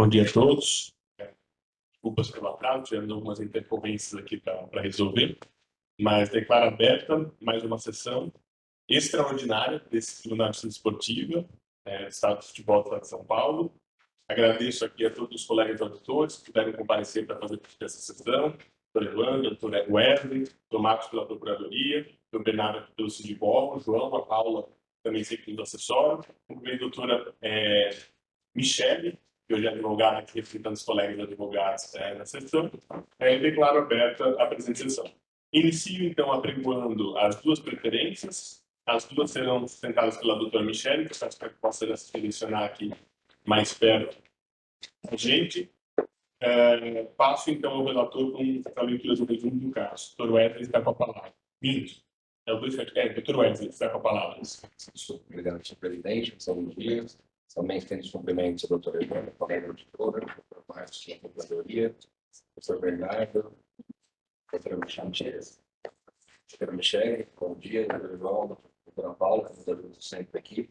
Bom dia a todos. Desculpas pelo atraso, tivemos algumas intercorrências aqui para resolver, mas declaro aberta mais uma sessão extraordinária desse Tribunal de Justiça Esportiva, Estado de Futebol do Estado de São Paulo. Agradeço aqui a todos os colegas auditores que puderam comparecer para fazer parte dessa sessão, doutor Evandro, doutor Wesley, doutor Marcos pela Procuradoria, doutor Bernardo pelo Sindibol, João, a Paula também sempre nos assessora, também a doutora Michele, que hoje é advogada aqui representando os colegas advogados na sessão, declaro aberta a presente sessão. Inicio, então, apregoando as duas preferências. As duas serão sustentadas pela doutora Michele, que eu espero que possa selecionar aqui mais perto a gente. Passo, então, ao relator com a leitura do resumo do caso. Doutor Wesley está com a palavra. Minto. Doutor Wesley está com a palavra. Obrigado, senhor presidente. Bom dia. Também estendo os cumprimentos ao doutor Evandro, colega auditora, doutor Marcos, da Procuradoria, doutor Bernardo, doutora Michele, bom dia, doutor João, doutora Paula, doutora sempre aqui.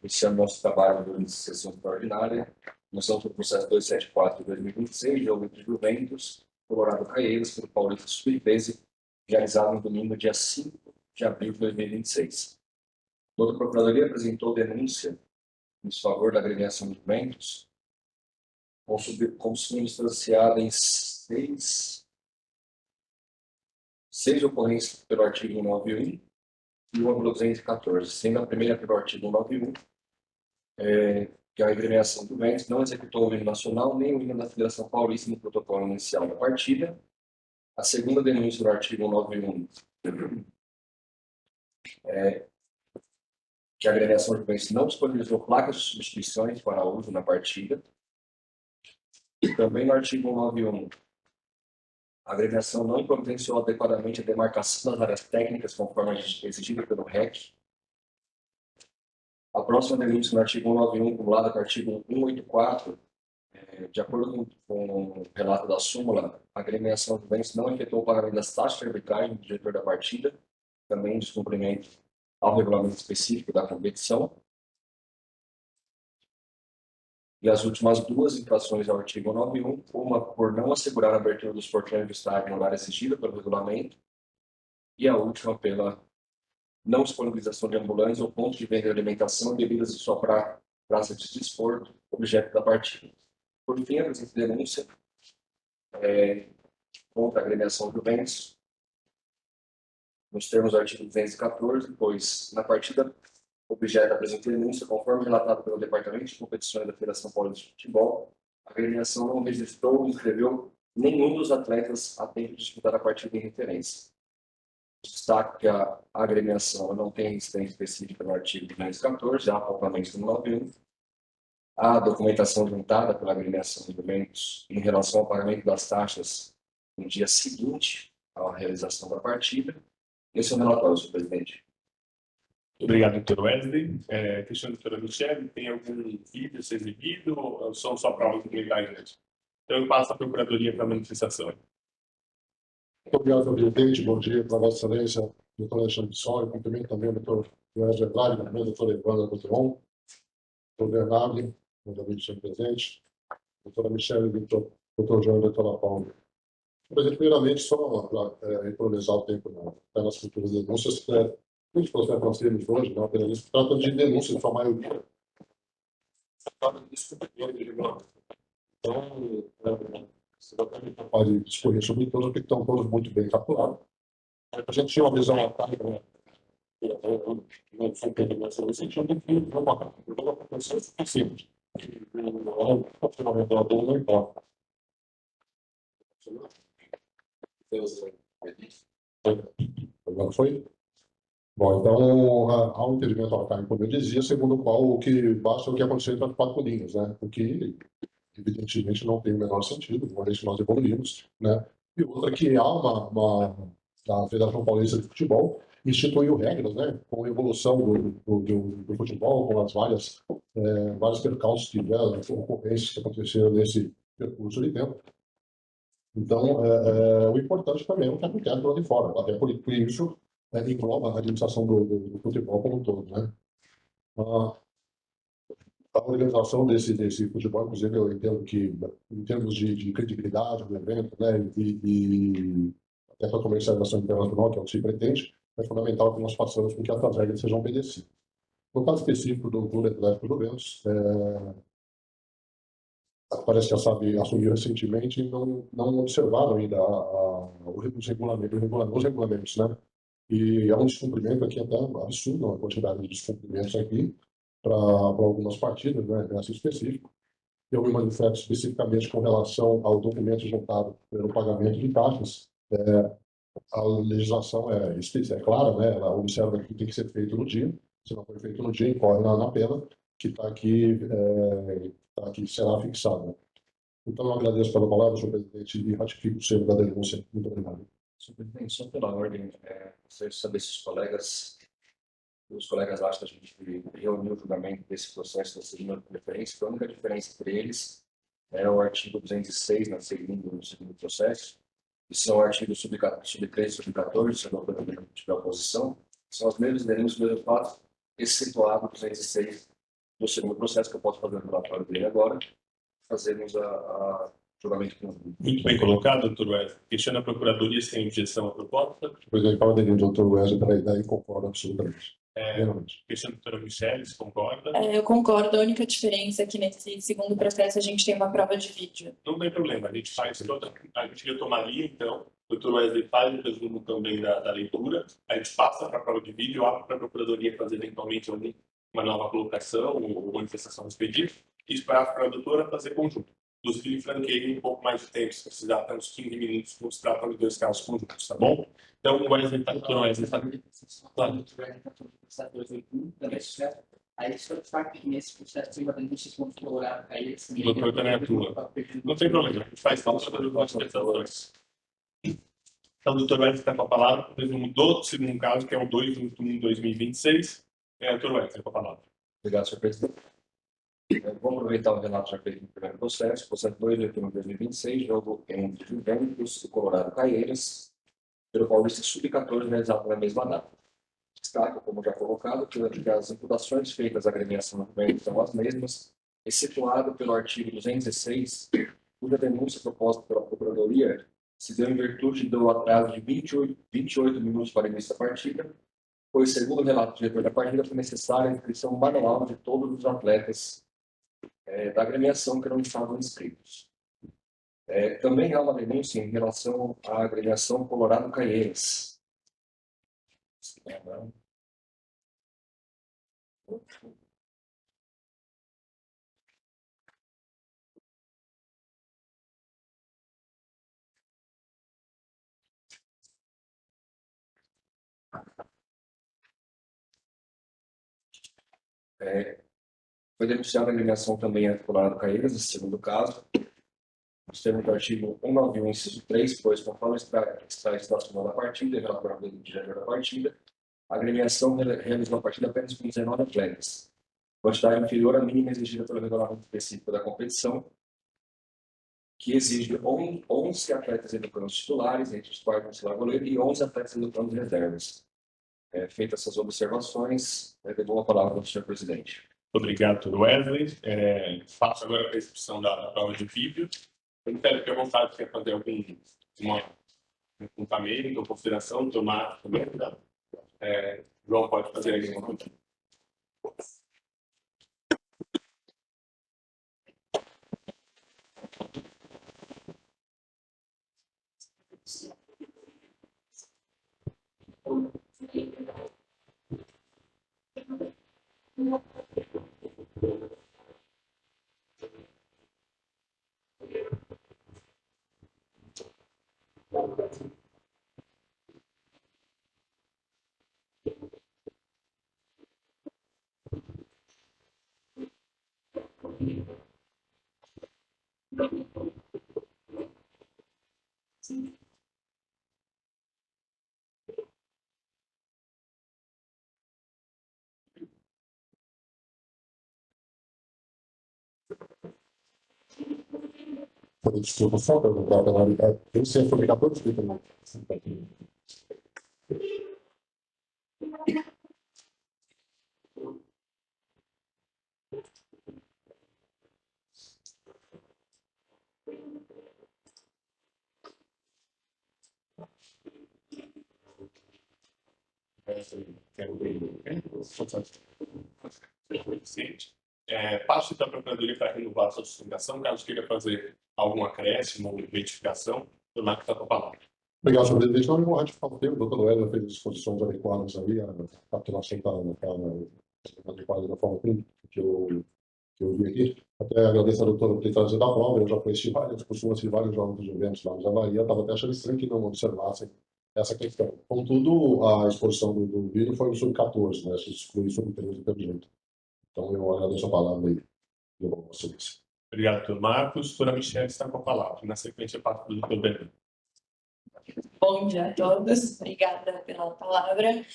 Iniciando nosso trabalho de sessão extraordinária, nós estamos no processo 274 de 2026, jogo de Juventus, Colorado Caieiras, pelo Paulista Sub-13, realizado no domingo, dia 5 de abril de 2026. Toda a Procuradoria apresentou denúncia em favor da agremiação de Juventus, consubstanciada em seis ocorrências pelo artigo 91 e uma pelo 214, sendo a primeira pelo artigo 91, que a agremiação de Juventus não executou o hino nacional nem o hino da Federação Paulista no protocolo inicial da partida. A segunda denúncia do artigo 91 que a agremiação de Juventus não disponibilizou placas de substituições para uso na partida. E também no artigo 91, a agremiação não providenciou adequadamente a demarcação das áreas técnicas conforme exigida pelo REC. A próxima denúncia no artigo 191, cumulada com o artigo 184, de acordo com o relato da súmula, a agremiação de Juventus não efetuou o pagamento das taxas de arbitragem do diretor da partida, também em descumprimento ao regulamento específico da competição. E as últimas duas infrações ao artigo 91, uma por não assegurar a abertura dos portões do estádio no horário exigido pelo regulamento, e a última pela não disponibilização de ambulâncias ou pontos de venda de alimentação e bebidas de sua praça de desporto, objeto da partida. Por fim, a presente denúncia contra a agremiação Juventus, nos termos do artigo 214, pois na partida objeto da presente denúncia, conforme relatado pelo Departamento de Competições da Federação Paulista de Futebol, a agremiação não registrou ou inscreveu nenhum dos atletas a tempo de disputar a partida em referência. Destaque que a agremiação não tem incidência específica no artigo 214, há apontamento no 91. A documentação juntada pela agremiação de Juventus em relação ao pagamento das taxas no dia seguinte à realização da partida. Esse é o relatório, senhor presidente. Obrigado, doutor Wesley. Questão da doutora Michele, tem algum vídeo a ser exibido ou são só para a comunidade? Então, eu passo a Procuradoria para a manifestação. Muito obrigado, senhor presidente. Bom dia para Vossa Excelência, doutor Alexandre Sol, e cumprimento também o doutor Wesley Andrade, também o doutor Evandro Cotron, doutor Bernardo, também senhor presidente, doutora Michele, doutor João e doutora Paula. Presidente, primeiramente, só para improvisar o tempo nas futuras denúncias, os processos que nós temos hoje, não apenas isso, trata de denúncias, em sua maioria, trata de descumprimento de regulamento. Então, você vai capaz de discorrer sobre todos, porque estão todos muito bem capturados. A gente tinha uma visão atávica, não foi pela no sentido de que não aconteceu o suficiente. O funcionamento não importa. Agora foi? Bom, então, há um entendimento arcaico, como eu dizia, segundo o qual o que basta é o que aconteceu entre as quatro linhas, né? O que, evidentemente, não tem o menor sentido, uma vez que nós evoluímos, né? E outra que há a Federação Paulista de Futebol instituiu regras, né? Com a evolução do futebol, com as vários percalços que tiveram, ocorrências que aconteceram nesse percurso de tempo. Então, o importante também é o que acontece lá de fora, até por isso engloba a administração do futebol como um todo, né? A organização desse futebol, inclusive, eu entendo que, em termos de credibilidade do evento, né, e até para a comercialização internacional, que é o que se pretende, é fundamental que nós façamos com que essas regras sejam obedecidas. No caso específico do Clube Atlético do Ventos, parece que a SAB assumiu recentemente e não observaram ainda os regulamentos, né? E é um descumprimento aqui até absurdo, a quantidade de descumprimentos aqui para algumas partidas, né, nessa específico. Eu me manifesto especificamente com relação ao documento juntado pelo pagamento de taxas. A legislação é clara, né? Ela observa que tem que ser feito no dia. Se não for feito no dia, incorre na pena que está aqui, será fixada. Então, eu agradeço pela palavra, senhor presidente, e ratifico o selo da denúncia. Muito obrigado. Senhor presidente, só pela ordem, gostaria de saber se os colegas acham que a gente reuniu o julgamento desse processo da segunda preferência, que a única diferença entre eles é o artigo 206, no segundo processo, que são artigos sub 13 e sub 14, se não tiver oposição, são as mesmas denúncias, os mesmos fatos, excetuado o 206 do segundo processo, que eu posso fazer o relatório dele agora, fazermos a julgamento conjunto. Muito bem colocado, doutor Wesley. Questiona a Procuradoria se tem objeção à proposta. Senhor presidente, para o doutor Wesley, para a ideia, concordo absolutamente. Questiona a doutora Michele, se concorda. Eu concordo. A única diferença é que nesse segundo processo a gente tem uma prova de vídeo. Não tem problema, a gente faz toda. A gente retomaria, então. O doutor Wesley faz o resumo também da leitura. A gente passa para a prova de vídeo, abre para a Procuradoria fazer eventualmente uma nova colocação ou manifestação dos pedidos, e esperar para a doutora fazer conjunto. Inclusive, franqueei um pouco mais de tempo, se precisar, até uns 15 minutos, como se trata de 2 casos conjuntos, tá bom? Então, o Wesley está, doutor Wesley está. Claro. Aí, se eu falar que nesse processo tem uma denúncia contra o Colorado, aí eles... O doutor também atua. Não tem problema, a gente faz todas as manifestações. Então, o doutor Wesley está com a palavra, o resumo do segundo caso, que é o 281/2026. Doutor Wesley, com a palavra. Obrigado, senhor presidente. Vou aproveitar o relato já feito no primeiro processo 281/2026, jogo entre Juventus e Colorado Caieiras, pelo Paulista Sub-14, realizado na mesma data. Destaca, como já colocado, que as imputações feitas à agremiação do Juventus são as mesmas, excetuado pelo artigo 216, cuja denúncia proposta pela Procuradoria se deu em virtude do atraso de 28 minutos para o início da partida, pois, segundo o relato do diretor da partida, foi necessária a inscrição manual de todos os atletas da agremiação que não estavam inscritos. Também há uma denúncia em relação à agremiação Colorado Caieiras. Foi denunciada a agremiação também a Colorado Caieiras, esse segundo caso. Nos termos do artigo 191, inciso 3, pois, conforme está estacionada a partida e relatório do diretor da partida, a agremiação realizou a partida apenas com 19 atletas, quantidade inferior à mínima exigida pelo regulamento específico da competição, que exige 11 atletas educandos titulares, entre os quais o goleiro, e 11 atletas educandos reservas. Feitas essas observações, devolvo a palavra ao senhor presidente. Obrigado, doutor Wesley. Faço agora a prescrição da prova de vídeo. Eu espero que a vontade quer fazer um apontamento ou consideração, tomar também. João pode fazer aí uma coisa. Desculpa, só perguntar pela hora. Esse é fabricador de fita, Suficiente. Passo então para a Procuradoria para renovar a sua sustentação, caso queira fazer algum acréscimo ou retificação, o Marco está com a palavra. Obrigado, senhor presidente. Não, eu vou ratificar o tempo. O doutor Wesley fez as disposições adequadas ali, a capitulação está adequada da forma que eu vi aqui. Até agradeço a doutora por ter trazido a prova. Eu já conheci várias pessoas e vários jogos de eventos lá na Bahia. Estava até achando estranho que não observassem essa questão. Contudo, a exposição do vídeo foi no sub-14, né? Se exclui sub-13 pelo jeito. Então, eu agradeço a palavra aí do Vossa Excelência. Obrigado, doutor Marcos. Doutora Michele está com a palavra. Na sequência, passo para o doutor Bernardo. Bom dia a todos, obrigada pela palavra.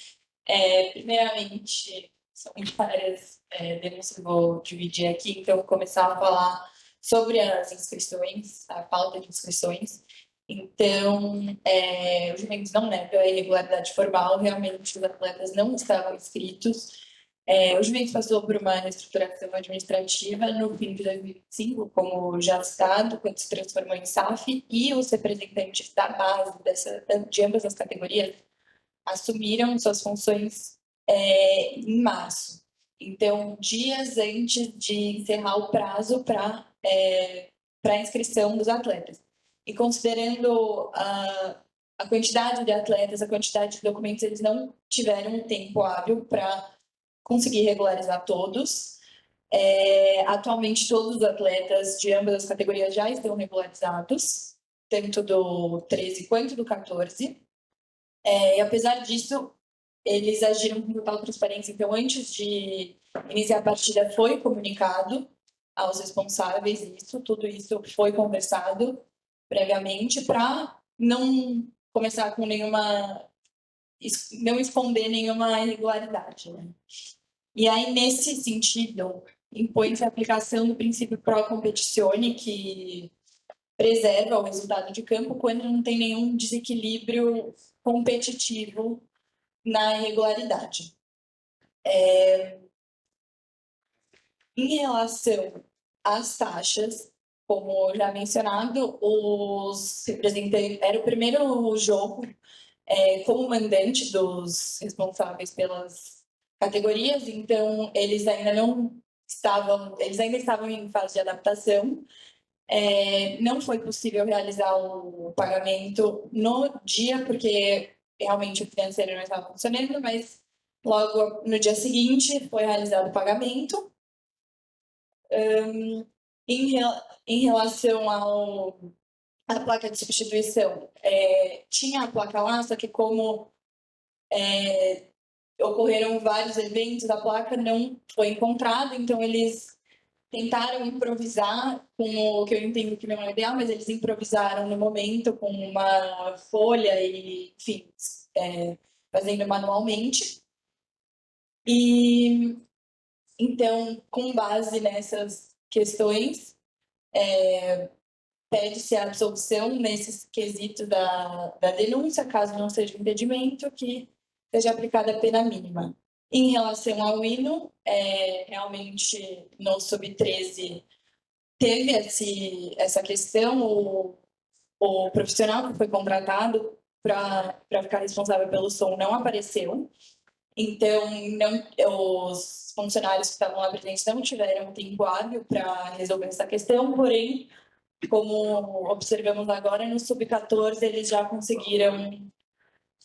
Primeiramente, são várias denúncias que eu vou dividir aqui, então vou começar a falar sobre as inscrições, a falta de inscrições. Então, o Juventus não nega a irregularidade formal, realmente os atletas não estavam inscritos. O Juventus passou por uma reestruturação administrativa no fim de 2025, como já citado, quando se transformou em SAF, e os representantes da base de ambas as categorias assumiram suas funções em março. Então, dias antes de encerrar o prazo para a inscrição dos atletas. E considerando a quantidade de atletas, a quantidade de documentos, eles não tiveram um tempo hábil para conseguir regularizar todos. Atualmente, todos os atletas de ambas as categorias já estão regularizados, tanto do 13 quanto do 14. E apesar disso, eles agiram com total transparência. Então, antes de iniciar a partida, foi comunicado aos responsáveis tudo isso foi conversado previamente para não começar com não esconder nenhuma irregularidade, né? E aí, nesse sentido, impõe-se a aplicação do princípio pro competitione, que preserva o resultado de campo quando não tem nenhum desequilíbrio competitivo na irregularidade. Em relação às taxas, como já mencionado, os representantes era o primeiro jogo como mandante dos responsáveis pelas categorias, então eles ainda estavam em fase de adaptação. Não foi possível realizar o pagamento no dia, porque realmente o financeiro não estava funcionando, mas logo no dia seguinte foi realizado o pagamento. Em relação à placa de substituição, tinha a placa lá, só que como ocorreram vários eventos, a placa não foi encontrada, então eles tentaram improvisar com o que eu entendo que não é ideal, mas eles improvisaram no momento com uma folha e, enfim, fazendo manualmente. E então, com base nessas questões, pede-se a absolvição nesses quesitos da denúncia, caso não seja impedimento, que seja aplicada a pena mínima. Em relação ao hino, realmente no sub-13 teve essa questão, o profissional que foi contratado para ficar responsável pelo som não apareceu, então os funcionários que estavam lá presentes não tiveram tempo hábil para resolver essa questão, porém, como observamos agora, no sub-14 eles já conseguiram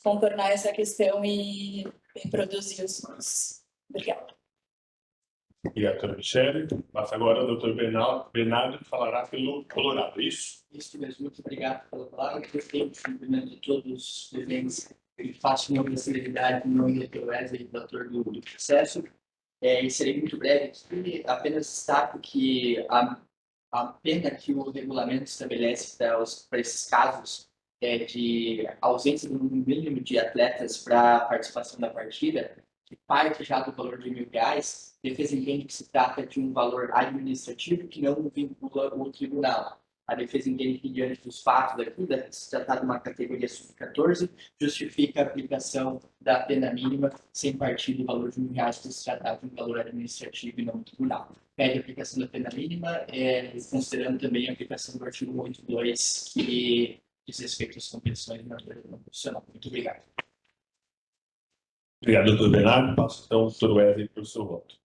contornar essa questão e produzir os sons. Obrigada. Obrigado, doutora Michele. Passa agora ao doutor Bernardo, que falará pelo Colorado, isso? Isso mesmo, muito obrigado pela palavra. Gostei do cumprimento de todos os presentes. Eu faço uma celeridade no nome do Dr. Wesley, doutor do processo. E serei muito breve aqui, apenas destaco que a pena que o regulamento estabelece para esses casos de ausência do mínimo de atletas para participação da partida, que parte já do valor de R$1.000, a defesa entende que se trata de um valor administrativo que não vincula o tribunal. A defesa entende que, diante dos fatos aqui, se tratar de uma categoria sub-14, justifica a aplicação da pena mínima sem partir do valor de R$1.000, por se tratar de um valor administrativo e não tribunal. Pede a aplicação da pena mínima, considerando também a aplicação do artigo 8.2, que diz respeito às competições na natureza profissional. Muito obrigado. Obrigado, doutor Bernardo. Passo então ao doutor Wesley para o seu voto.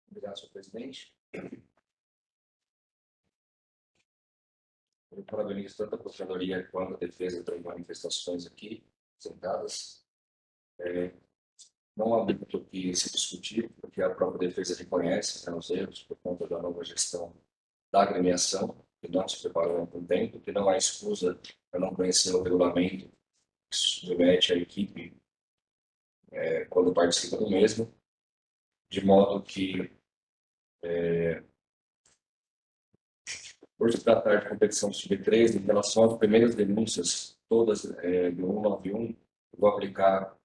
Obrigado, senhor presidente. Eu parabenizo tanto a Procuradoria quanto a defesa das manifestações aqui sentadas. Não há muito o que se discutir, porque a própria defesa reconhece, né, os erros por conta da nova gestão da agremiação, que não se preparou há algum tempo, que não há excusa para não conhecer o regulamento que submete a equipe quando participa do mesmo, de modo que, por se tratar de competição sub-13, em relação às primeiras denúncias, todas do 191, eu vou aplicar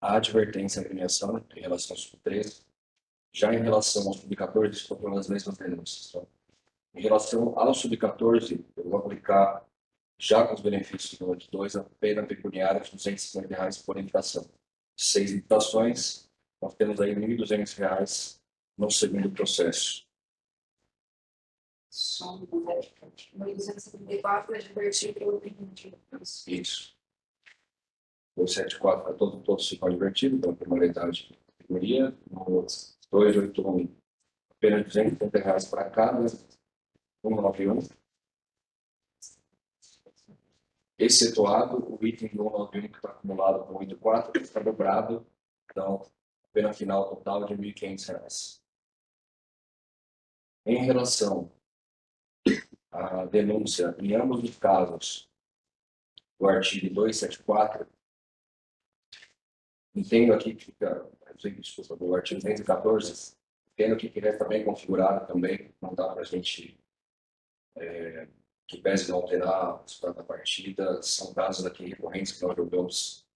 a advertência à agremiação em relação ao sub-13. Já em relação ao sub-14, estou falando as mesmas denúncias. Tá? Em relação ao sub-14, eu vou aplicar, já com os benefícios do número 2, a pena pecuniária de R$250 por infração. 6 infrações, nós temos aí R$1.200 no segundo processo. Só um número. 1274 é divertido pelo pedido. Isso. 274 para todos ficam advertidos, então, penalidade de categoria. No 281, pena de R$250 para cada. 191. Excetuado o item do 191 que está acumulado com o 84, que está dobrado, então, pena final total de R$1.500. Em relação à denúncia, em ambos os casos, do artigo 274, entendo aqui que fica, desculpa, do artigo 214, entendo que ele é também configurado também, não dá para a gente que pese não alterar o resultado da partida, são casos aqui recorrentes que nós jogamos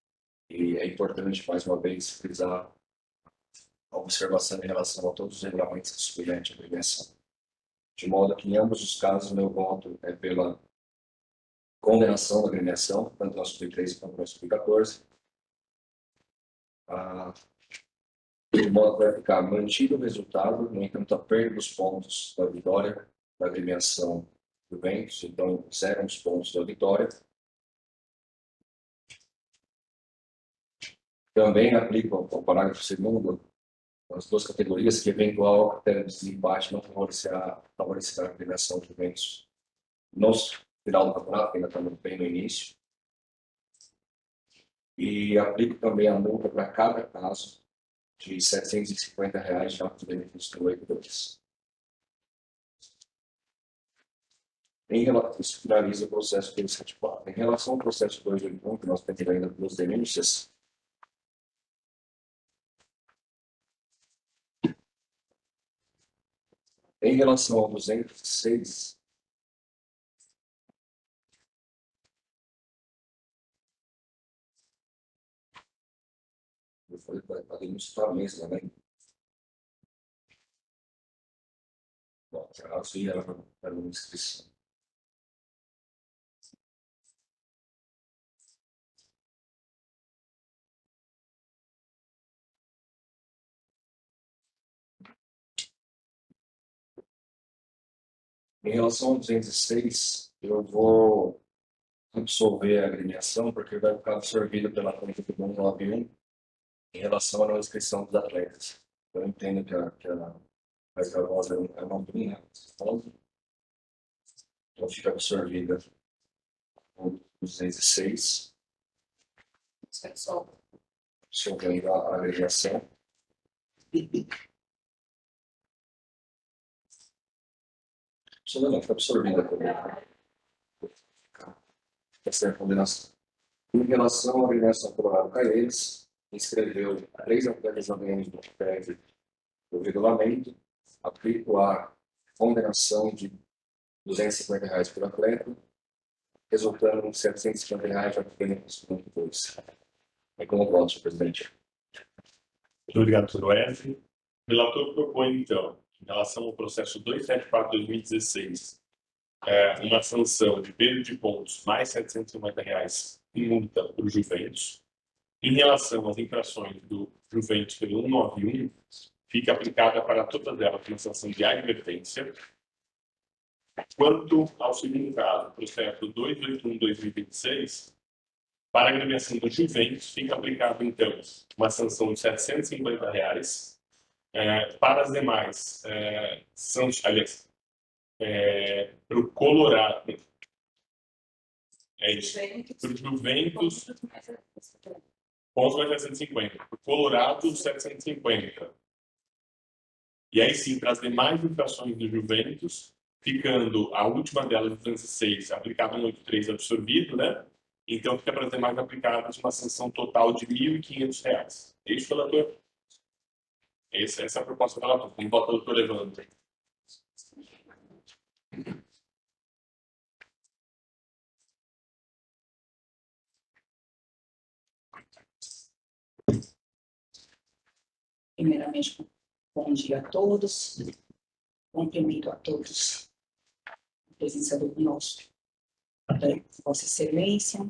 e é importante, mais uma vez, frisar a observação em relação a todos os regulamentos que submetem à agremiação. De modo que, em ambos os casos, meu voto é pela condenação da agremiação, tanto na sub-13 quanto na sub-14. De modo que vai ficar mantido o resultado, no entanto, a perda dos pontos da vitória da agremiação do Juventus, então, 0 os pontos da vitória. Também aplico ao parágrafo 2º as duas categorias que eventual critério de desempate não favorecerá a agremiação de Juventus no final do campeonato, ainda estamos bem no início. E aplico também a multa para cada caso de R$750 já com os benefícios do 82. Isso finaliza o processo 274. Em relação ao processo 281, que nós temos ainda duas denúncias, em relação ao 206, eu falei para a denúncia está a mesma, né? Bom, caso ia para uma inscrição. Em relação ao 206, eu vou absolver a agremiação, porque vai ficar absorvida pela conta do 191 em relação à não inscrição dos atletas. Eu entendo que a mais gravosa é uma bruna, então fica absorvida com 206. Absorvendo a agremiação. Não, fica absorvida também. Essa é a condenação. Em relação à agremiação Colorado Caeiras, inscreveu 3 atletas a menos do PEV do regulamento, aplico a condenação de R$250 por atleta, resultando em R$750 já que benefício do 2. É como voto, senhor presidente. Muito obrigado, doutor Wesley. O relator propõe, então, em relação ao processo 274/2016, uma sanção de perda de pontos mais R$750 em multa para o Juventus. Em relação às infrações do Juventus pelo 191, fica aplicada para todas elas uma sanção de advertência. Quanto ao segundo caso, processo 281/2026, para a agremiação do Juventus, fica aplicado, então, uma sanção de R$ 750. Para as demais, aliás, para o Colorado, é isso. Para o Juventus, pontos vai 750. Para o Colorado, 750. E aí sim, para as demais infrações do Juventus, ficando a última delas, de 206, aplicada no 83 absorvido, né? Então fica para as demais aplicadas uma sanção total de R$ 1.500. É isso, relator? Essa é a proposta do relator. Como vota o doutor Evandro? Primeiramente, bom dia a todos. Cumprimento a todos a presença do nosso, Vossa Excelência.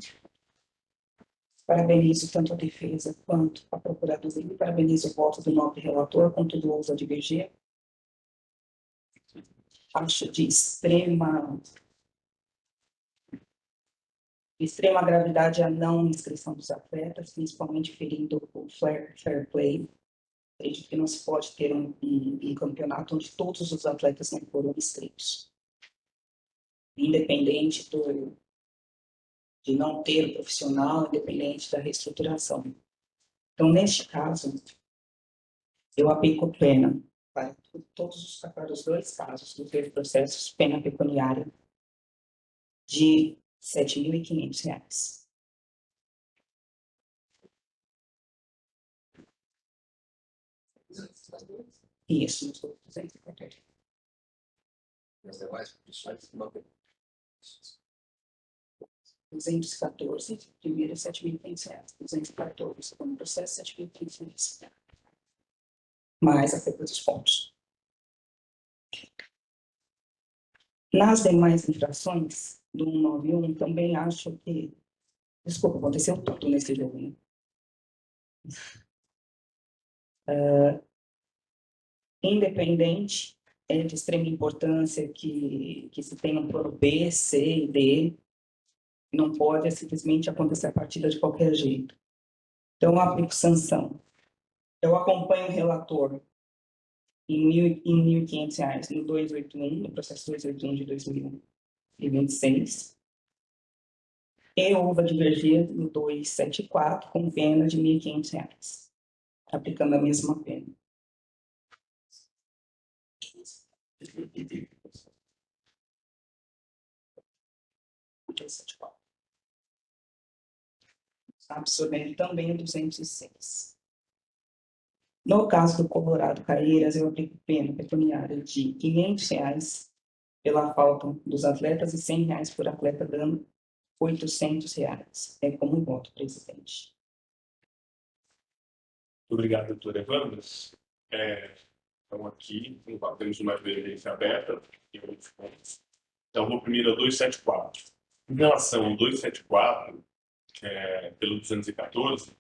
Parabenizo tanto a defesa quanto a procuradoria. Parabenizo o voto do nobre relator, quanto do ouso a divergir. Acho de extrema gravidade a não inscrição dos atletas, principalmente ferindo o fair play. Acredito que não se pode ter um campeonato onde todos os atletas não foram inscritos. Independente de não ter profissional, independente da reestruturação. Então, neste caso, eu aplico pena para os dois casos dos dois processos, pena pecuniária de R$ 7.500. Isso, nos outros 214. As demais profissões não tem. 214, primeiro R$ 7.500. 214, segundo processo, R$ 7.500. Mais a perda dos pontos. Nas demais infrações do 191, também acho que... Desculpa, aconteceu tudo nesse jogo. Independente, é de extrema importância que se tenha um plano B, C e D. Não pode simplesmente acontecer a partida de qualquer jeito. Então, eu aplico sanção. Eu acompanho o relator em R$ 1.500 no 281, no processo 281 de 2026. E houve a divergir no 274, com pena de R$ 1.500, aplicando a mesma pena. Absorvendo também o 206. No caso do Colorado Caeiras, eu aplico pena pecuniária de R$ 500 pela falta dos atletas e R$ 100 por atleta, dando R$ 800. É como voto, presidente. Muito obrigado, doutor Evandro. Então, aqui, temos uma divergência aberta. Então, vou primeiro ao 274. Em relação ao 274, pelo 214,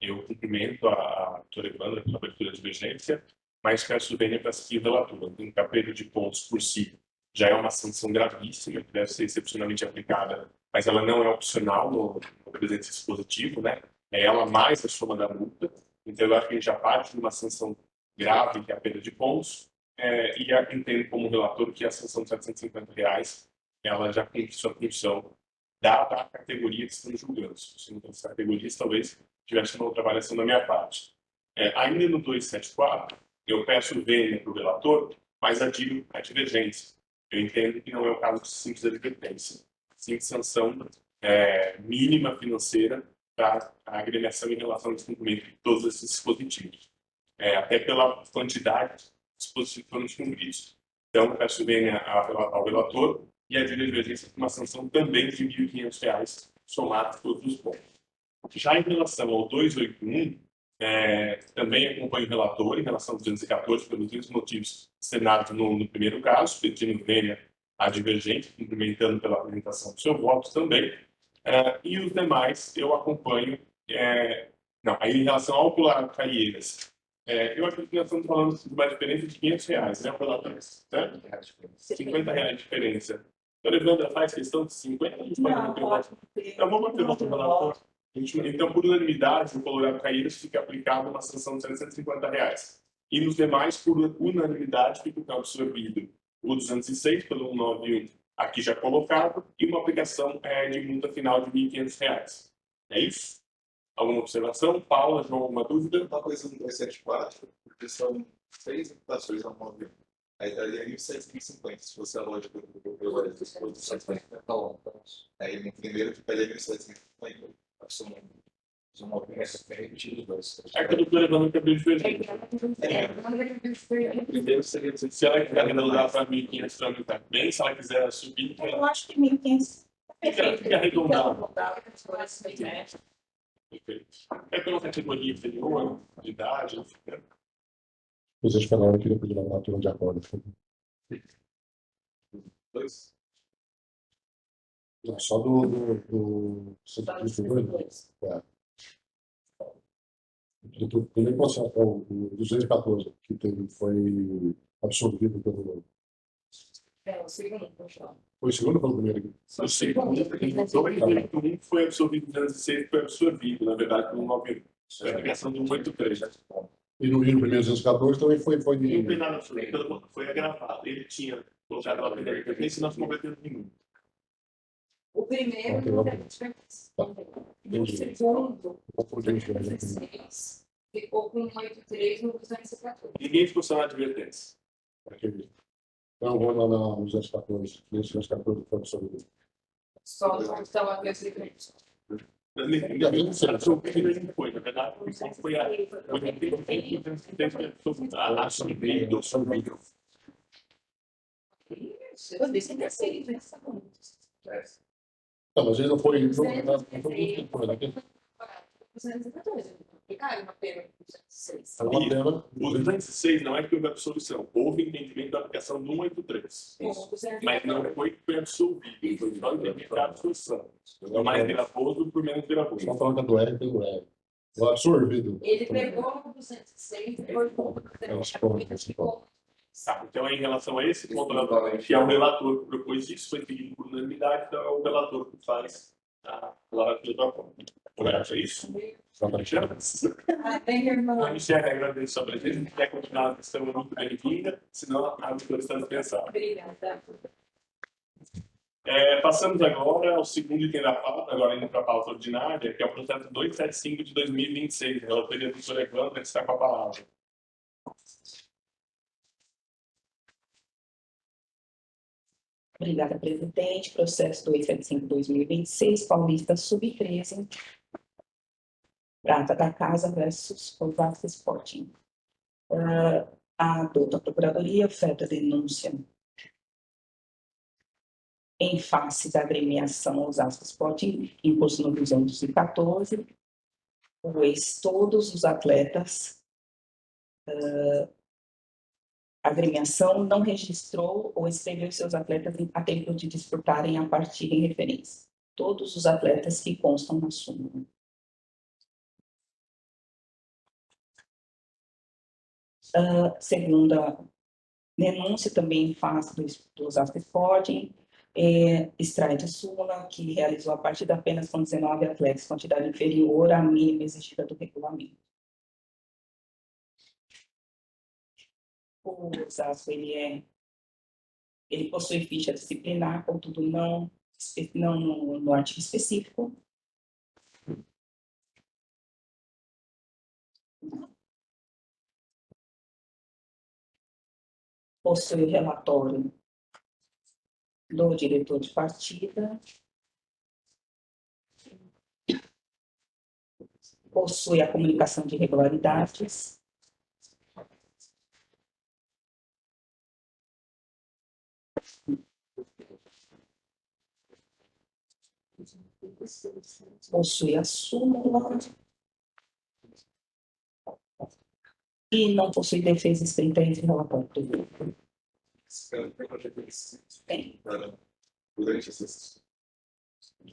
eu cumprimento a doutora Evandra pela abertura de divergência, mas peço bem para seguir o relator. Um capelo de pontos por si já é uma sanção gravíssima, que deve ser excepcionalmente aplicada, mas ela não é opcional no presente dispositivo, né? É ela mais a soma da multa. Então, eu acho que a gente já parte de uma sanção grave, que é a perda de pontos, e entendo como relator que a sanção de R$ 750, ela já cumpre sua função, dada a categoria que estamos julgando. Se não fosse categorias, talvez tivesse uma outra avaliação da minha parte. Ainda no 274, eu peço vênia para o relator, mas adiro a divergência. Eu entendo que não é o caso de simples advertência, sim de sanção mínima financeira para a agremiação em relação ao descumprimento de todos esses dispositivos. Até pela quantidade de dispositivos que foram descumpridos. Então, peço vênia ao relator e a divergência com uma sanção também de R$ 1.500, somados todos os pontos. Já em relação ao 281, também acompanho o relator em relação ao 214, pelos mesmos motivos externados no primeiro caso, pedindo vênia à divergente, cumprimentando pela apresentação do seu voto também. E os demais eu acompanho. Aí, em relação ao Colorado Caeiras, Eu acredito que nós estamos falando de uma diferença de R$ 500, né, pela vez, certo? R$ 50 de diferença. Então, Evandra, faz questão de 50, a gente pode manter o voto. Então, vamos manter o voto do relator. Então, por unanimidade, no Colorado Caíras fica aplicada uma sanção de R$ 750. E nos demais, por unanimidade, fica o absorvido o 206 pelo 191, aqui já colocado, e uma aplicação de multa final de R$ 1.500. É isso? Alguma observação? Paula, João, alguma dúvida? Uma coisa no 274, porque são 6 imputações a móvel. Aí daria 1.750, se fosse a lógica do produto. 150. Tá bom. Aí no primeiro ficaria 1.750. É que a doutora Evandra quebrou diferente. Primeiro seria, se ela quiser arredondar para 1.500, tramitar bem. Se ela quiser subir, Eu acho que 1.500. fica arredondado. Perfeito. É pela categoria inferior, de idade, não fica. Vocês falaram que depois de uma turma de acordo. Dois. Não, só do 132. Primeiro processo, o 214, que foi absorvido pelo. É, o segundo, pessoal. Foi o segundo ou foi o primeiro? O segundo, um foi absorvido, 206 foi absorvido, na verdade, pelo 91. Foi a ligação do 183. E no primeiro 214 também foi Não tem nada absorvido, foi agravado. Ele tinha colocado lá primeiro interferência e nós não cometemos nenhum. O primeiro não tem diferença. O segundo, confundi. 16, ficou com 83 no 214. Ninguém ficou sem advertência. Então, vamos lá no 214. Nesse 214 foi absorvido. Só não estão aqui as diferenças. Foi, na verdade, foi a assumido. Eu disse que é 6, né? Não, mas ele não foi. Não foi né? 214. Ficaram uma pena 206. Era uma pena. O 206 não é que houve absolvição. Houve entendimento da aplicação do 183. Mas não foi que foi absolvido. Foi só entendimento da absolvição. É mais gravoso por menos gravoso. Só falando do R pelo R. O absorvido. Ele pegou o 206 e foi com o Tá, então, em relação a esse ponto, que é o relator que propôs isso, foi pedido por unanimidade, então é o relator que faz a relatória do acordo. Correto, é isso? A Michelle, agradeço a sua presença. Se quer continuar a questão, muito bem-vinda, senão a doutora está dispensada. Obrigada. Passamos agora ao segundo item da pauta, agora indo para a pauta ordinária, que é o processo 275 de 2026. A relatoria da doutora Evandra está com a palavra. Obrigada, presidente. Processo 275/2026, Paulista Sub-13. Prata da Casa versus Osasco Sporting. A douta Procuradoria oferta denúncia em face da agremiação Osasco Sporting, imposto no 214, pois todos os atletas, a agremiação não registrou ou escreveu seus atletas a tempo de disputarem a partida em referência. Todos os atletas que constam na súmula. Segunda denúncia, também em face do Osasco Sporting, extrai de súmula que realizou a partida apenas com 19 atletas, quantidade inferior à mínima exigida do regulamento. O Osasco, ele possui ficha disciplinar, contudo não no artigo específico. Possui o relatório do diretor de partida. Possui a comunicação de irregularidades. Possui a súmula. E não possui defesa escrita entre relatório do grupo. Tem. Durante essas.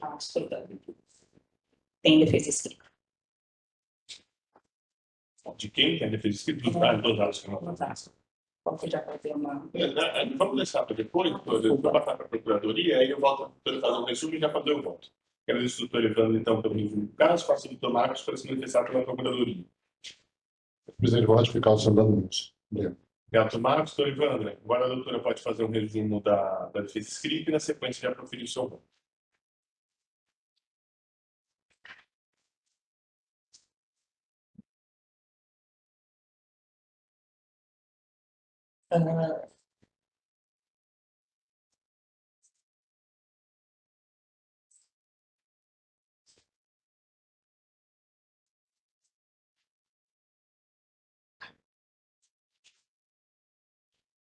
Absolutamente. Tem defesa escrita. De quem tem a defesa escrita? Dos dados que não Posso já fazer uma... Vamos deixar para depois, eu vou passar para a Procuradoria, aí eu volto para fazer um resumo e já fazer o voto. Quero deixar o doutor Evandro, então, pelo resumo do caso, passo o doutor Marcos para se manifestar pela Procuradoria. Presidente, vou ratificar o senador Nunes. Obrigado. Doutor Marcos, doutor Evandro, agora a doutora pode fazer um resumo da defesa escrita e, na sequência, já proferir o seu voto.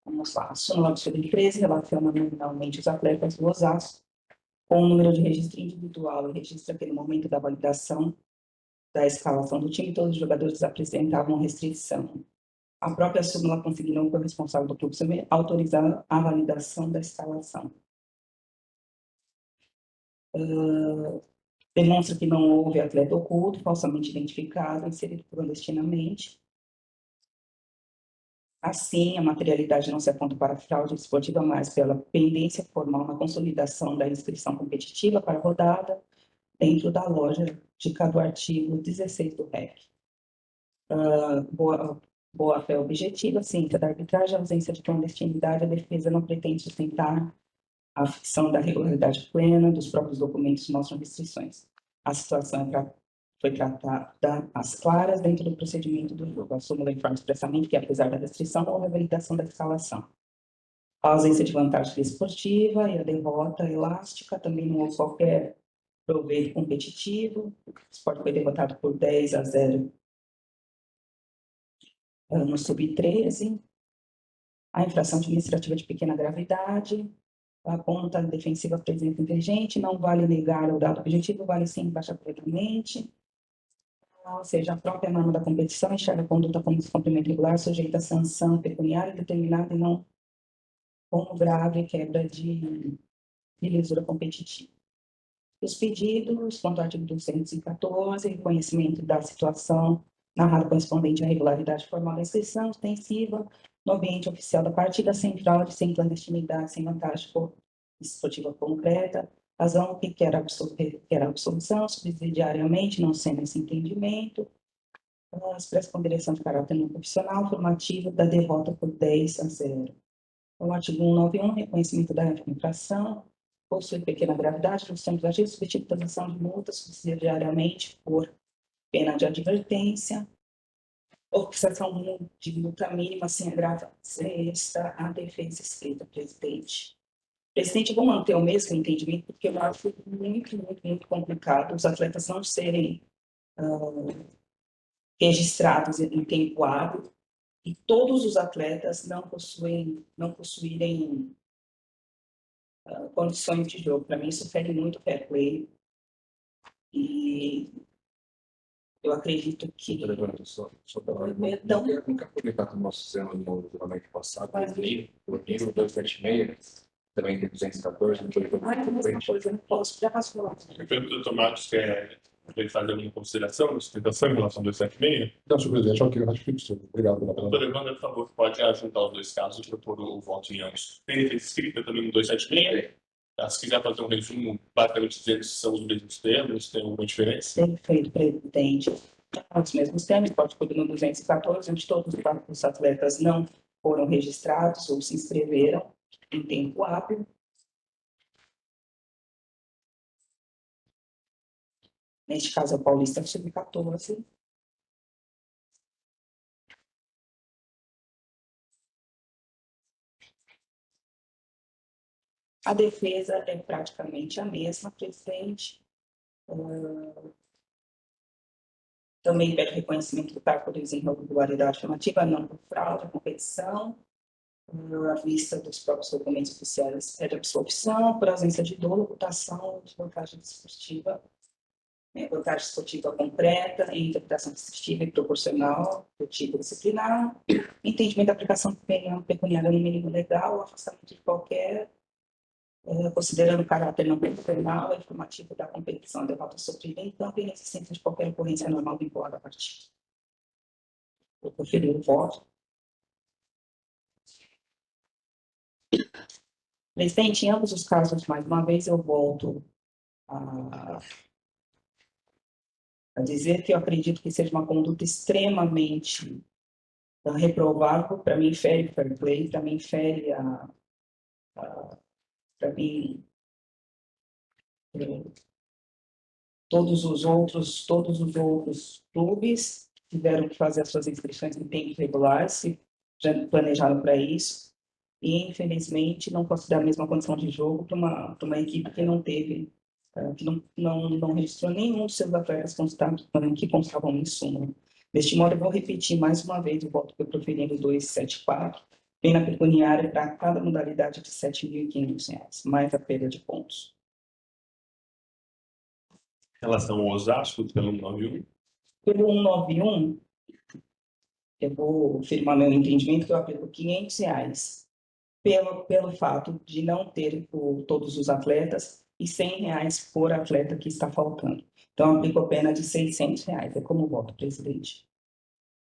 Vamos lá. A súmula sobre 13 relaciona nominalmente os atletas do Osasco com o número de registro individual e registra que no momento da validação da escalação do time, todos os jogadores apresentavam restrição. A própria súmula consignou que o responsável do clube autorizar a validação da escalação. Demonstra que não houve atleta oculto, falsamente identificado, inserido clandestinamente. Assim, a materialidade não se aponta para a fraude esportiva, mas pela pendência formal na consolidação da inscrição competitiva para a rodada dentro da lógica do artigo 16 do REC. Boa-fé objetiva, ciência da arbitragem, ausência de clandestinidade, a defesa não pretende sustentar a ficção da regularidade plena dos próprios documentos mostram restrições. A situação foi tratada às claras dentro do procedimento do jogo. A súmula informa expressamente que, apesar da restrição, houve a validação da escalação. A ausência de vantagem desportiva e a derrota elástica, também não houve qualquer proveito competitivo. O Sport foi derrotado por 10-0 no Sub-13. A infração administrativa de pequena gravidade, a ponta defensiva presença inteligente, não vale negar o dado objetivo, vale sim baixar corretamente. Ou seja, a própria norma da competição enxerga a conduta como descumprimento regular, sujeita a sanção pecuniária determinada e não como grave quebra de lisura competitiva. Os pedidos, quanto ao artigo 214, reconhecimento da situação narrada correspondente à regularidade formal da inscrição extensiva no ambiente oficial da partida, sem fraude, sem clandestinidade, sem vantagem esportiva concreta, razão que quer a absolução, subsidiariamente, não sendo esse entendimento, expressa com direção de caráter não profissional, formativo da derrota por 10-0. O artigo 191, reconhecimento da infração, possui pequena gravidade, nos termos agidos, submetido à transação de multa subsidiariamente por pena de advertência, ou fixação de multa mínima sem agravante. Esta a defesa escrita, presidente. Presidente, vou manter o mesmo entendimento, porque eu acho muito complicado os atletas não serem registrados em tempo hábil e todos os atletas não possuírem condições de jogo. Para mim, isso fere muito o fair play. E eu acredito que... Só para nunca publicado no nosso sistema no julgamento passado, o nível 276, também tem 214, eu não posso já falar. Eu pergunto ao doutor Marcos se ele faz alguma consideração, sustentação em relação ao 276. Não, senhor presidente, ok, eu ratifico o senhor. Obrigado pela palavra. Doutor Evandro, por favor, pode ajuntar os dois casos e propor o voto em ambos. Tem defesa escrita também no 276? Se quiser fazer um resumo, basicamente dizendo se são os mesmos termos, tem alguma diferença? Perfeito, presidente. Os mesmos termos, pode cobrir no 214, onde todos os atletas não foram registrados ou se inscreveram em tempo hábil. Neste caso, é o Paulista Sub-14. A defesa é praticamente a mesma, presidente. Também pede reconhecimento do cargo de irregularidade formativa, não por fraude, competição. À vista dos próprios documentos oficiais, pede absolvição por ausência de dolo, votação de vantagem esportiva. Vantagem esportiva concreta, interpretação restritiva e proporcional do tipo disciplinar, entendimento da aplicação pecuniária no mínimo legal, afastamento de qualquer, considerando o caráter não penal, informativo da competição, derrota sofrida em campo e inexistência de qualquer ocorrência normal vinculada à partida. Vou proferir o voto. Presidente, em ambos os casos, mais uma vez, eu volto a dizer que eu acredito que seja uma conduta extremamente reprovável, para mim fere o fair play, para mim fere para mim todos os outros clubes tiveram que fazer as suas inscrições em tempo regular, se já planejaram para isso, e infelizmente não posso dar a mesma condição de jogo para uma equipe que não teve, que não registrou nenhum dos seus atletas que constavam em súmula. Deste modo, eu vou repetir mais uma vez o voto que eu proferi no 274, pena pecuniária para cada modalidade de R$ 7.500, mais a perda de pontos. Em relação ao Osasco, pelo 191, Pelo 191, eu vou firmar meu entendimento que eu aplico R$ 500 pelo fato de não ter por todos os atletas e R$ 100 por atleta que está faltando. Então, eu aplico a pena de R$ 600. É como voto, presidente.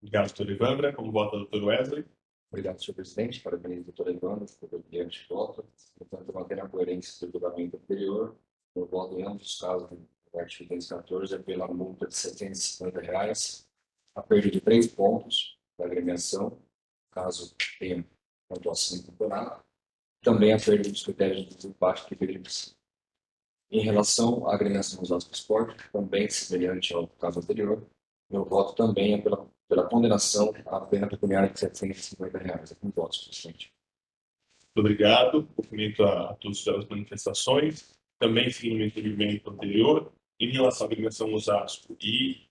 obrigado, doutor Evandra. Como vota o doutor Wesley? Obrigado, senhor presidente. Parabéns, doutor Evandro, pelo brilhante voto. Portanto, manter a coerência do julgamento anterior. Eu voto em ambos os casos do artigo 214 pela multa de R$ 750, a perda de 3 pontos da agremiação, caso tenha pontuação no campeonato, também a perda dos critérios de desempate que veríamos. Em relação à agremiação dos Osasco Sport, também semelhante ao caso anterior, meu voto também é pela condenação à pena pecuniária de R$ 750. É com votos, presidente. Muito obrigado. Cumprimento a todos pelas manifestações. Também seguindo o entendimento anterior, em relação à agremiação Osasco e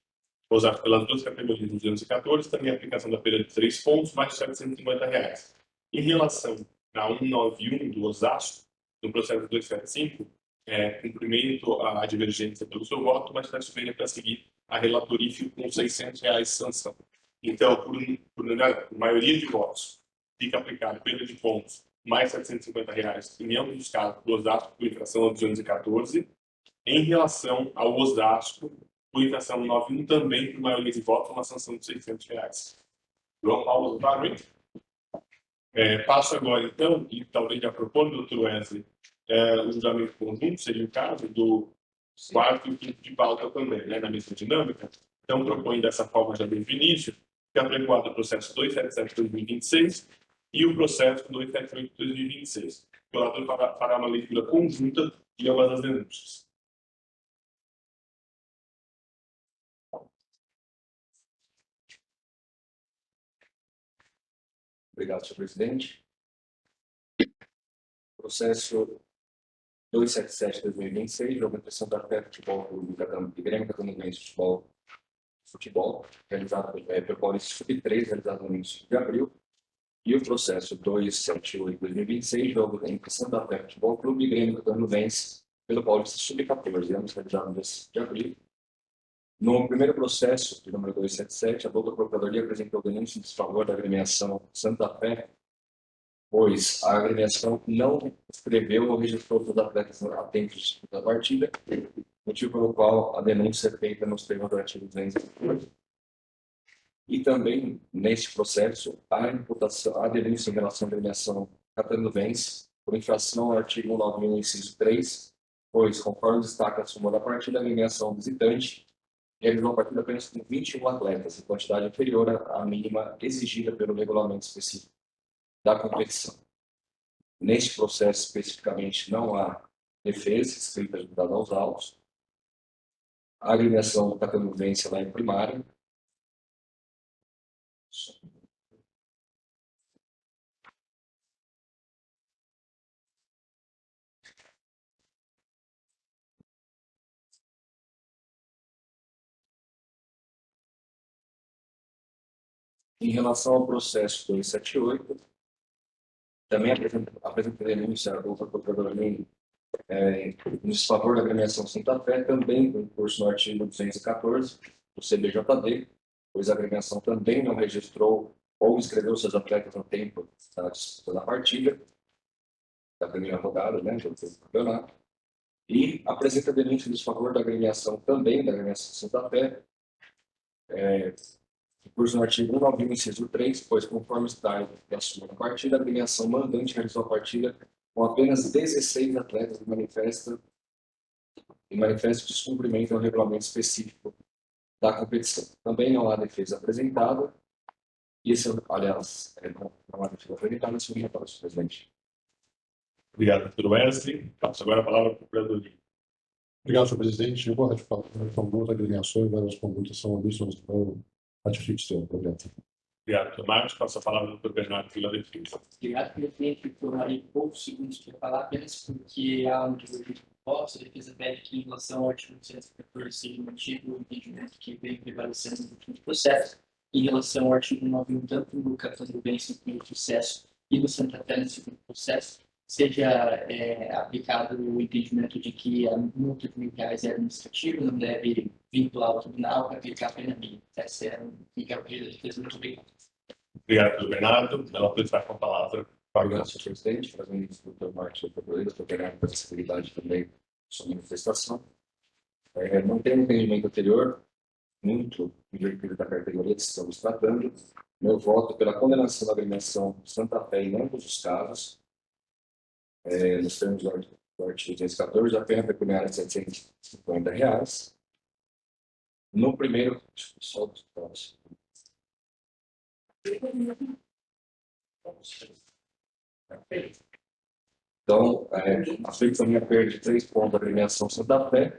Osasco pelas duas categorias de 214, também a aplicação da perda de 3 pontos, mais R$ 750. Em relação a 191 do Osasco, no processo 275, cumprimento a divergência pelo seu voto, mas peço pena para seguir a relatoria e fico com R$ 600 de sanção. Então, por maioria de votos, fica aplicado perda de pontos mais R$ 750 em ambos os casos do Osasco por infração a 214. Em relação ao Osasco, por infração 91, também por maioria de votos, uma sanção de R$ 600. João Paulo Barreto. Passo agora, então, e talvez já propondo, doutor Wesley, o julgamento conjunto, seria o caso do quarto e quinto de pauta também, né, na mesma dinâmica. Então, propõe dessa forma já desde o início, que é apregoado o processo 277/2026 e o processo 278/2026. O relator fará uma leitura conjunta de ambas as denúncias. Obrigado, senhor presidente. Processo 277/2026, de aumentação da fé futebol do Grêmio Catarinense Futebol, realizado pelo Paulista Sub-3, realizado no início de abril, e o processo 278/2026, jogo da impressão da fé Futebol Clube e Grêmio Catarinense pelo Paulista Sub-14, ambos realizados no mês de abril. No primeiro processo, de número 277, a doutora Procuradoria apresentou denúncia em desfavor da agremiação Santa Fé, pois a agremiação não escreveu ou registrou os atletas a tempo da partida, motivo pelo qual a denúncia é feita nos termos do artigo 214. E também, neste processo, a denúncia em relação à agremiação catarinense por infração ao artigo 191, inciso 3, pois, conforme destaca a súmula da partida, a agremiação visitante realizou a partida apenas com 21 atletas, em quantidade inferior à mínima exigida pelo regulamento específico da competição. Neste processo, especificamente, não há defesa escrita dada aos autos. A agremiação está tendo vivência lá em primária. Em relação ao processo 278, também apresenta denúncia à doutora Procuradora em desfavor da agremiação Santa Fé, também com curso no artigo 214 do CBJD, pois a agremiação também não registrou ou inscreveu seus atletas no tempo da disputa da partida, da primeira rodada, né, do campeonato, e apresenta denúncia em desfavor da agremiação também, da agremiação Santa Fé, Recurso no artigo 191, inciso 3, pois conforme está da sua partida, a agremiação mandante realizou a partida com apenas 16 atletas e manifesto descumprimento ao regulamento específico da competição. Também não há defesa apresentada. E esse, aliás, não há defesa apresentada, isso é para o presidente. Obrigado, doutor Wesley. Passo agora a palavra para o Procuradoria. Obrigado, senhor presidente. Eu vou ratificar com duas agremiações, várias condutas são omissas, então ratifique, senhor. Obrigado. Obrigado, doutor Marcos. Passo a palavra ao doutor Bernardo pela defesa. Obrigado, presidente. Eu tomarei poucos segundos para falar apenas porque há um desenvolvimento de proposta. A defesa pede que, em relação ao artigo 114, seja mantido o entendimento que vem prevalecendo no último processo. Em relação ao artigo 91, tanto no Catando Bens no primeiro processo e no Santa Fé no segundo processo, seja aplicado o entendimento de que a multa de R$1.000 é administrativa, não deve vincular ao tribunal para aplicar a pena mínima. Essa é a pedido da defesa. Muito obrigado. Obrigado, doutor Bernardo. Ela pode estar com a palavra. Obrigado, senhor presidente. Fazendo isso, doutor Marcos, doutor Moreira, doutor Bernardo, pela acessibilidade também sua manifestação. Não tem um entendimento anterior, muito em virtude da categoria que estamos tratando. Meu voto pela condenação da agremiação Santa Fé em ambos os casos, nos termos do artigo 214, a pena pecuniária de R$750. No primeiro, só dos próximos. Então, afeito também a perda de 3 pontos da agremiação Santa Fé,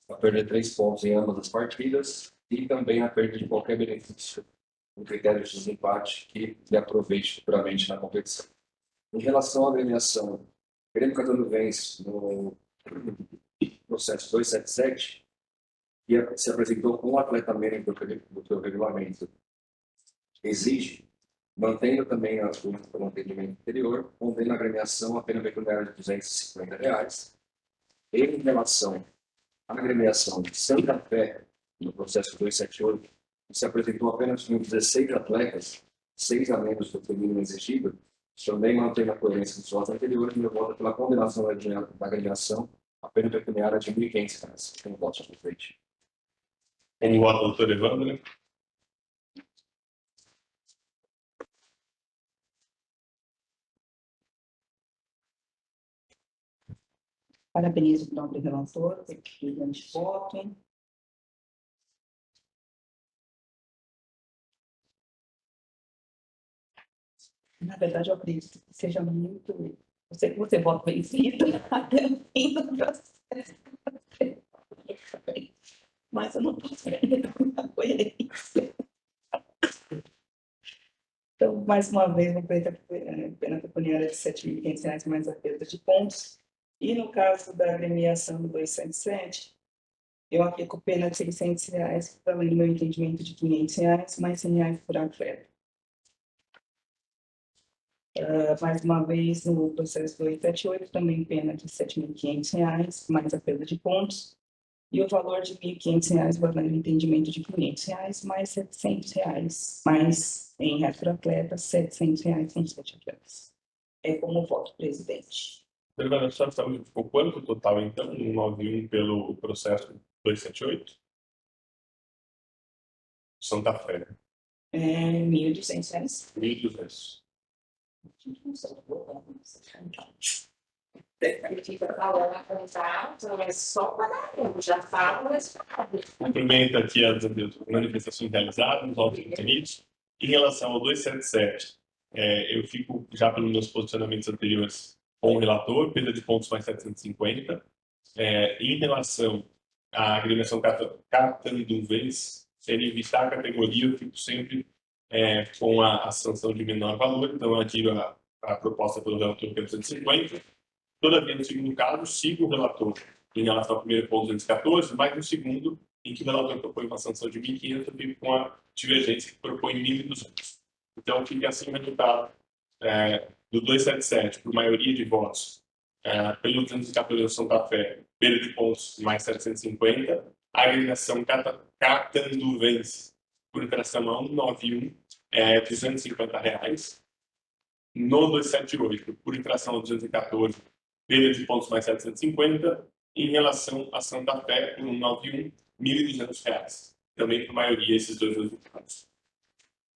a perda de 3 pontos em ambas as partidas e também a perda de qualquer benefício no critério de desempate que lhe aproveite futuramente na competição. Em relação à agremiação, Grêmio Catando Bens no processo 277, que se apresentou com um atleta menos do que o regulamento exige, mantendo também o entendimento anterior, condena a agremiação a pena pecuniária de R$250. Em relação à agremiação de Santa Fé, no processo 278, que se apresentou apenas com 16 atletas, 6 a menos do que o mínimo exigido, também mantém a coerência dos votos anteriores, meu voto pela condenação da agremiação a pena pecuniária de R$1.500. Tenho voto, senhor presidente. Como vota o doutor Evandro? Parabenizo o nobre relator, pelo brilhante voto. Na verdade, eu acredito que seja muito... Você vota vencido até o fim do processo. Mas eu não posso perder a coerência. Então, mais uma vez, vou pedir a pena pecuniária de R$7.500 mais a perda de pontos. E no caso da agremiação do 277, eu aplico pena de R$600, para além do meu entendimento de R$500, mais R$100 por atleta. Mais uma vez, no processo 278, também pena de R$7.500, mais a perda de pontos. E o valor de R$1.500, valendo o entendimento de R$500, mais R$700, mais em reais por atleta, R$700 com 7 atletas. É como voto, presidente. Doutor Evandro, só ficou quanto o total, então, no 91 pelo processo 278? Santa Fé. R$1.200. 1.200. Ele fica falando a contar, então é só para um, já fala, mas Cumprimento aqui as manifestações realizadas, os autos referidos. Em relação ao 277, eu fico já pelos meus posicionamentos anteriores com o relator, perda de pontos mais 750. Em relação à agremiação Catanduvens, sem evitar a categoria, eu fico sempre com a sanção de menor valor, então eu adiro a proposta pelo relator que é 250. Todavia, no segundo caso, sigo o relator em relação ao primeiro ponto 214, mas no segundo, em que o relator propõe uma sanção de 1.500, eu fico com a divergência que propõe 1.200. Então, fica assim o resultado do 277, por maioria de votos, pelo 214 Santa Fé, perda de pontos mais 750, a agremiação Catanduvens, por infração a 191, R$250. No 278, por infração a 214, perda de pontos mais 750, em relação a Santa Fé, por 191, R$1.200. Também por maioria esses dois resultados.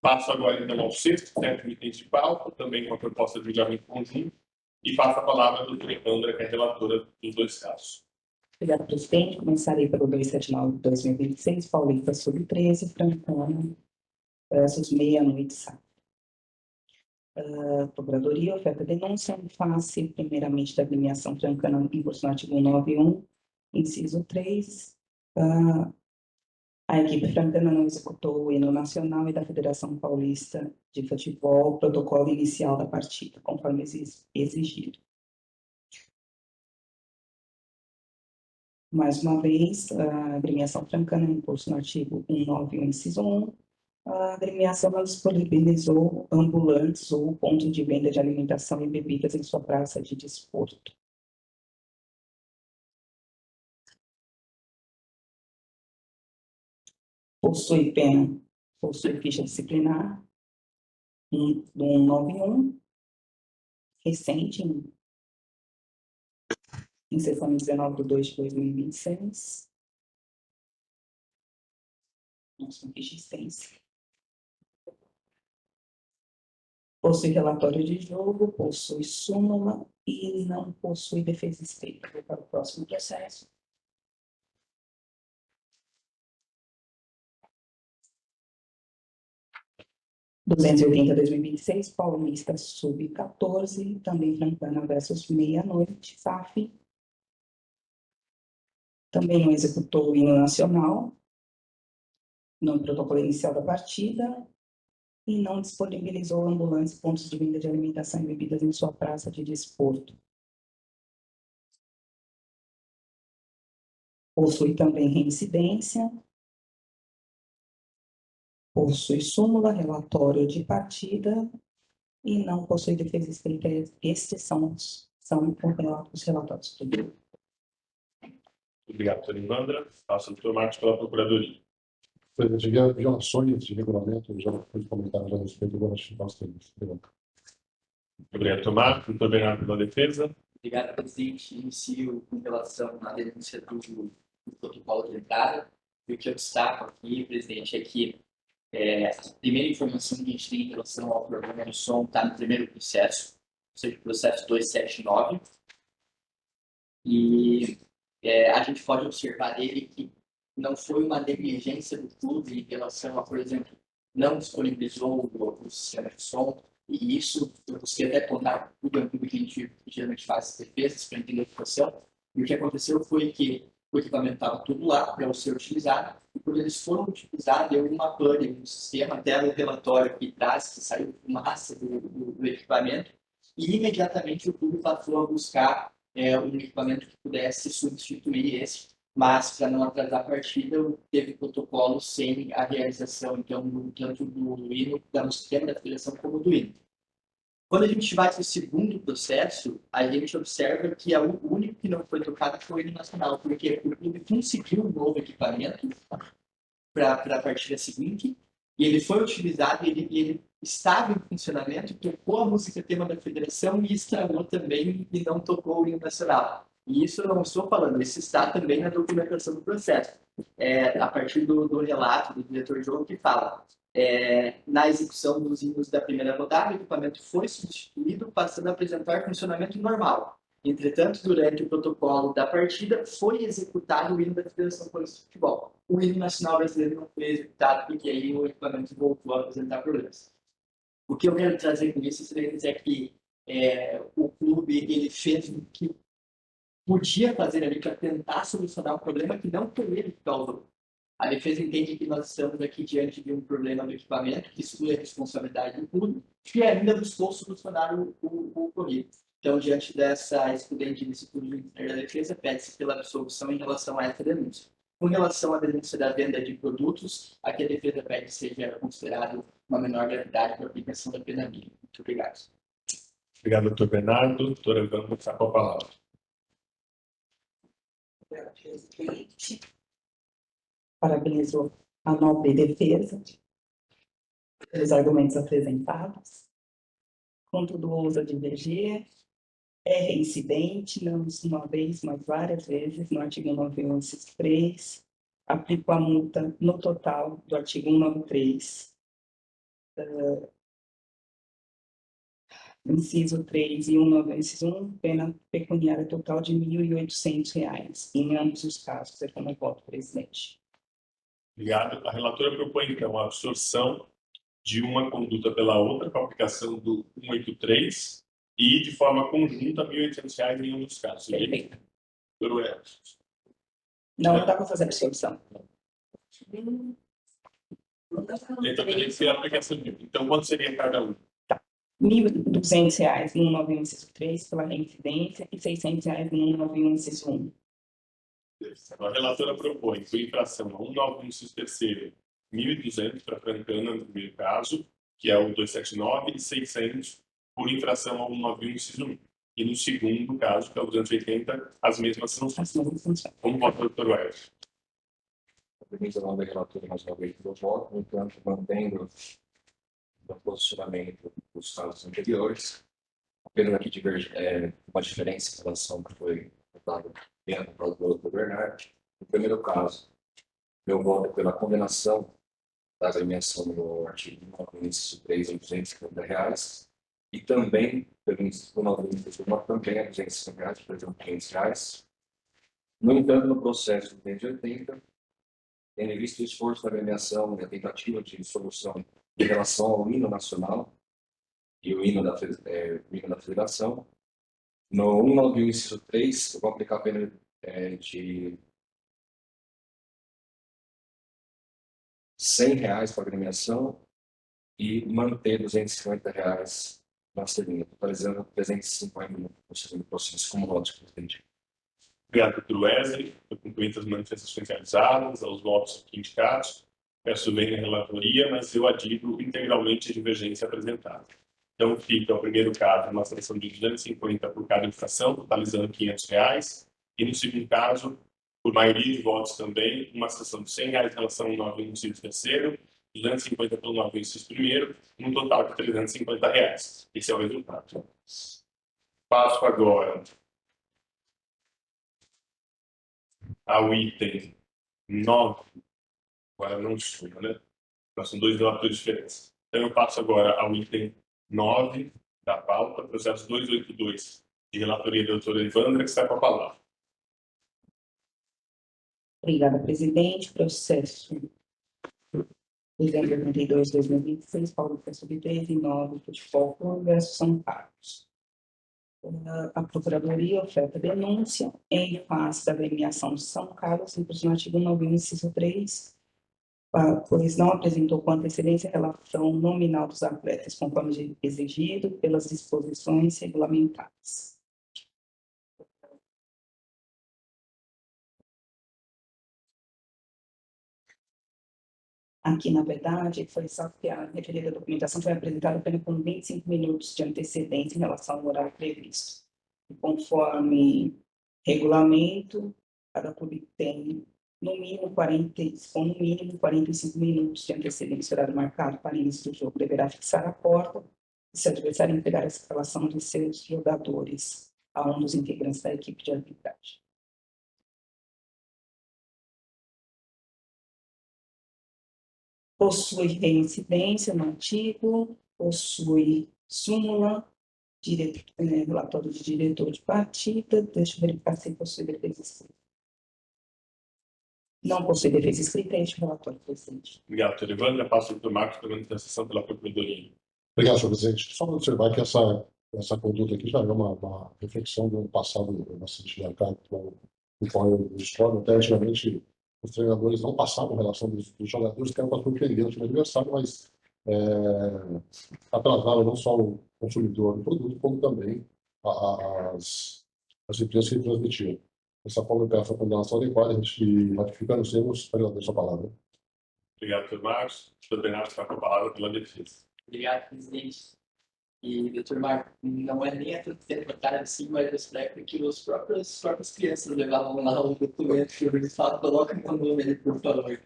Passo agora então ao sexto item de pauta, também uma proposta de julgamento conjunto, e passo a palavra à doutora Evandra, que é a relatora dos dois casos. Obrigada, presidente. Começarei pelo 279 de 2026, Paulista Sub-13, Francana, versus Meia-Noite Sá. Procuradoria oferta denúncia em face, primeiramente, da agremiação francana em curso no artigo 191, inciso 3. A equipe francana não executou o hino nacional e da Federação Paulista de Futebol, o protocolo inicial da partida, conforme exigido. Mais uma vez, a agremiação francana em curso no artigo 191, inciso 1, a agremiação não disponibilizou ambulantes ou pontos de venda de alimentação e bebidas em sua praça de desporto. Possui pena, possui ficha disciplinar do 191, recente, em sessão 19/2/2026. Nossa, ficha extensa. Possui relatório de jogo, possui súmula e não possui defesa escrita. Vou para o próximo processo. R$ 280/2026, Paulista Sub-14, também Francana versus Meia-Noite, SAF. Também não executou o hino nacional no protocolo inicial da partida e não disponibilizou ambulantes e pontos de venda de alimentação e bebidas em sua praça de desporto. Possui também reincidência, possui súmula, relatório de partida e não possui defesa escrita. Estes são os relatórios. Obrigado, doutora Evandra. Passo ao doutor Marcos pela Procuradoria. Presidente, violações de regulamento, já foi comentado a respeito do nós temos. Obrigado, doutor Marcos. Doutor Bernardo pela defesa. Obrigado, presidente. Inicio com relação à denúncia do protocolo de entrada. E o que eu destaco aqui, presidente, é que a primeira informação que a gente tem em relação ao problema do som está no primeiro processo, ou seja, o processo 279. E a gente pode observar dele que não foi uma negligência do clube em relação a, por exemplo, não disponibilizou o sistema de som, e isso eu busquei até contar com o clube que a gente geralmente faz defesas para entender a situação, e o que aconteceu foi que o equipamento estava tudo lá para ser utilizado, e quando eles foram utilizados, deu uma pane no sistema, até o relatório que traz, que saiu fumaça do equipamento, e imediatamente o clube passou a buscar um equipamento que pudesse substituir esse, mas para não atrasar a partida, teve protocolo sem a realização, então, tanto do hino, do sistema da federação, como do hino. Quando a gente vai para o segundo processo, a gente observa que o único que não foi tocado foi o hino nacional, porque o clube conseguiu um novo equipamento para a partida seguinte, e ele foi utilizado, ele estava em funcionamento, tocou a música tema da federação e estragou também e não tocou o hino nacional. E isso eu não estou falando, isso está também na documentação do processo. A partir do relato do diretor de jogo que fala, na execução dos hinos da primeira rodada, o equipamento foi substituído, passando a apresentar funcionamento normal. Entretanto, durante o protocolo da partida, foi executado o hino da Federação Paulista de Futebol. O hino nacional brasileiro não foi executado, porque aí o equipamento voltou a apresentar problemas. O que eu quero trazer com isso é que o clube ele fez o que podia fazer ali para tentar solucionar um problema que não foi ele que causou. A defesa entende que nós estamos aqui diante de um problema do equipamento, que exclui a responsabilidade do clube, e ainda buscou solucionar o ocorrido. Então, diante dessa excludente licitude do Ministério da Defesa, pede-se pela absolução em relação a essa denúncia. Com relação à denúncia da venda de produtos, aqui a defesa pede que seja considerado uma menor gravidade para a aplicação da pena mínima. Muito obrigado. Obrigado, doutor Bernardo. Doutora Evandra, está com a palavra. Parabenizo a nobre defesa pelos argumentos apresentados. Contudo, ouso divergir. É reincidente, não uma vez, mas várias vezes, no artigo 91, inciso 3. aplico a multa no total do artigo 193, inciso 3 e 191, inciso 1, pena pecuniária total de R$ 1.800, em ambos os casos. É como eu voto, presidente. Obrigado. A relatora propõe, então, a absorção de uma conduta pela outra, com a aplicação do 183, e de forma conjunta, R$ 1.800 em um dos casos. Perfeito. Doutor Edson. Não dá para fazer absorção. Então, teria que ser a aplicação de. Então, quanto seria cada um? R$ 1.200 em 191, inciso 3, pela reincidência, e R$ 600 em 191, inciso 1. A relatora propõe, por infração a 191, inciso 3º, 1.200 para Francana, no primeiro caso, que é o 279, e 600 por infração a 191, inciso 1. E no segundo caso, que é o 280, as mesmas sanções. As mesmas sanções. Como vota, doutor Edson? Cumprimento a nova relatora mais uma vez do voto, no entanto, mantendo o posicionamento dos casos anteriores, apenas aqui uma diferença em relação ao que foi votado dentro do doutor Bernardo. No primeiro caso, meu voto é pela condenação da agremiação no artigo 9, inciso 3, a R$ 250 reais, e também, pelo inciso 9, inciso 1, também a R$ 250 reais, por exemplo, R$ 500 reais. No entanto, no processo de 280, tendo visto o esforço da agremiação e a tentativa de solução em relação ao hino nacional e o hino da federação, no 191, inciso 3, eu vou aplicar a pena de R$ 100 reais para a agremiação e manter R$ 250 reais na linha, totalizando 350 no processo como votos, presidente. Obrigado, doutor Wesley. Eu cumprimento as manifestações realizadas, aos votos aqui indicados. Peço bem a relatoria, mas eu adiro integralmente a divergência apresentada. Então, fica o primeiro caso, uma sanção de 250 por cada infração, totalizando R$ 500 reais. E no segundo caso, por maioria de votos também, uma sanção de R$ 100 reais em relação ao 9 inciso terceiro, 250 pelo 9 inciso primeiro, num total de R$ 350 reais. Esse é o resultado. Passo agora ao item 9. Agora não suma, né? Nós são dois relatores diferentes. Então, eu passo agora ao item 9 da pauta, processo 282, de relatoria da doutora Evandra, que está com a palavra. Obrigada, presidente. Processo 282/2026, Paulo Sub 13/9, Futebol versus São Carlos. A Procuradoria oferta denúncia em face da agremiação de São Carlos, no artigo 9, inciso 3, pois não apresentou com antecedência a relação nominal dos atletas, conforme exigido pelas disposições regulamentares. Aqui, na verdade, foi só que a referida documentação foi apresentada apenas com 25 minutos de antecedência em relação ao horário previsto. E conforme regulamento, cada clube tem no mínimo 45 minutos de antecedência. O horário marcado para início do jogo deverá fixar a porta e, se o adversário entregar a escalação de seus jogadores a um dos integrantes da equipe de arbitragem. Possui reincidência no artigo, possui súmula, relatório de diretor de partida, deixa eu verificar se possui defesa escrita. Não possui defesa escrita, é este relatório, presidente. Obrigado, doutor Evandra. Passo ao doutor Marcos para a manifestação pela Procuradoria. Obrigado, senhor presidente. Só observar que essa conduta aqui já é uma reflexão do ano passado bastante marcado, conforme eu discordo. Até antigamente, os treinadores não passavam a relação dos jogadores, que era para surpreender o time adversário, mas atrasaram não só o consumidor do produto, como também as empresas que transmitiam. Dessa forma, eu peço a condenação adequada e ratificando os erros, agradeço a palavra. Obrigado, doutor Marcos. Doutor Bernardo está com a palavra pela defesa. Obrigado, presidente. E, doutor Marco, não é nem a tudo ter botado assim, mas eu espero que as próprias crianças levavam lá o documento que o fato coloca no nome dele, por favor.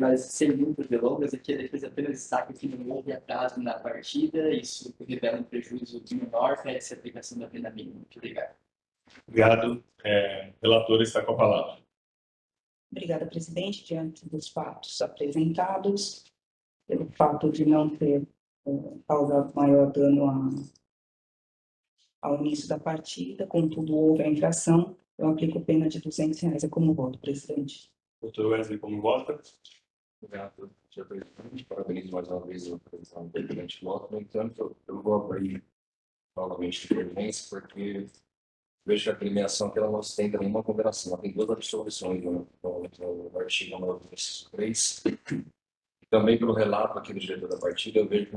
Mas, sem muitas delongas, aqui a defesa apenas destaca que não houve atraso na partida, isso revela um prejuízo menor para essa aplicação da pena mínima. Muito obrigado. Obrigado. Relator está com a palavra. Obrigada, presidente. Diante dos fatos apresentados, pelo fato de não ter causado maior dano ao início da partida, contudo houve a infração, eu aplico pena de R$ 200. É como voto, presidente. Dr. Wesley, como vota? Obrigado, senhor presidente. Parabenizo mais uma vez o presidente do voto. No entanto, eu vou abrir novamente a intervenção, porque vejo que a premiação que ela não ostenta nenhuma condenação. Ela tem duas absolvições no artigo 9, inciso 3. E também pelo relato aqui do diretor da partida, eu vejo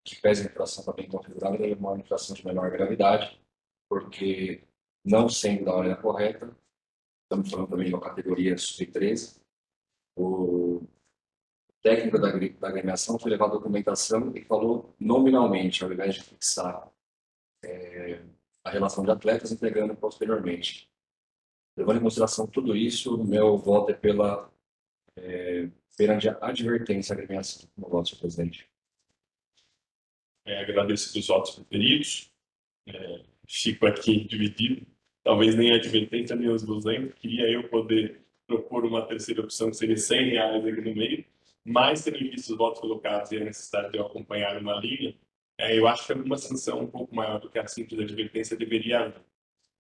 que pese a infração também configurada, é uma infração de menor gravidade, porque não sendo da ordem correta, estamos falando também de uma categoria sub-13, o técnico da agremiação foi levar a documentação e falou nominalmente, ao invés de fixar a relação de atletas, entregando posteriormente. Levando em consideração tudo isso, o meu voto é pela pena de advertência à agremiação. Meu voto, senhor presidente. Agradeço pelos votos preferidos. Fico aqui dividido. Talvez nem a advertência, nem os 200. Queria eu poder propor uma terceira opção, que seria R$ 100 aqui no meio. Mas, tendo visto os votos colocados e a necessidade de eu acompanhar uma linha, eu acho que alguma sanção um pouco maior do que a simples advertência deveria haver.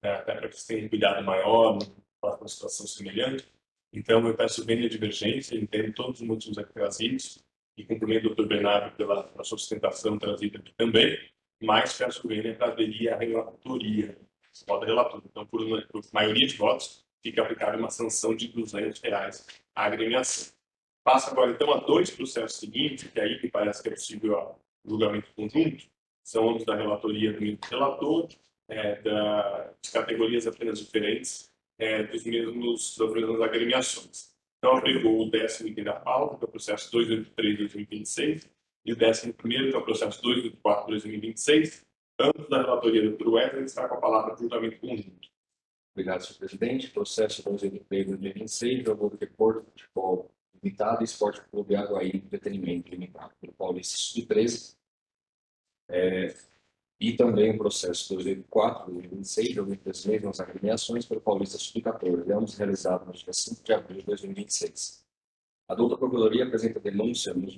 Até para que vocês tenham cuidado maior, para uma situação semelhante. Então, eu peço bem a divergência, entendo todos os motivos aqui trazidos, e cumprimento o Dr. Bernardo pela sustentação trazida aqui também, mas peço bem para aderir à relatoria, voto relator. Então, por maioria de votos, fica aplicada uma sanção de R$ 200 à agremiação. Passa agora, então, a dois processos seguintes, que aí me parece que é possível o julgamento conjunto, são ambos da relatoria do mesmo relator, de categorias apenas diferentes, das mesmas agremiações. Então, aplicou o 10º item da pauta, que é o processo 283/2026, e o 11º, que é o processo 284/2026, ambos da relatoria do Dr. Wesley, está com a palavra de julgamento conjunto. Obrigado, senhor presidente. Processo 283/2026, eu vou repor de futebol limitado e Esporte Clube Aguaí Entretenimento Limitado, pelo Paulista Sub-13. E também o processo 284/2026, ouvido das mesmas agremiações pelo Paulista Sub-14, ambos realizados no dia 5 de abril de 2026. A douta Procuradoria apresenta denúncia nos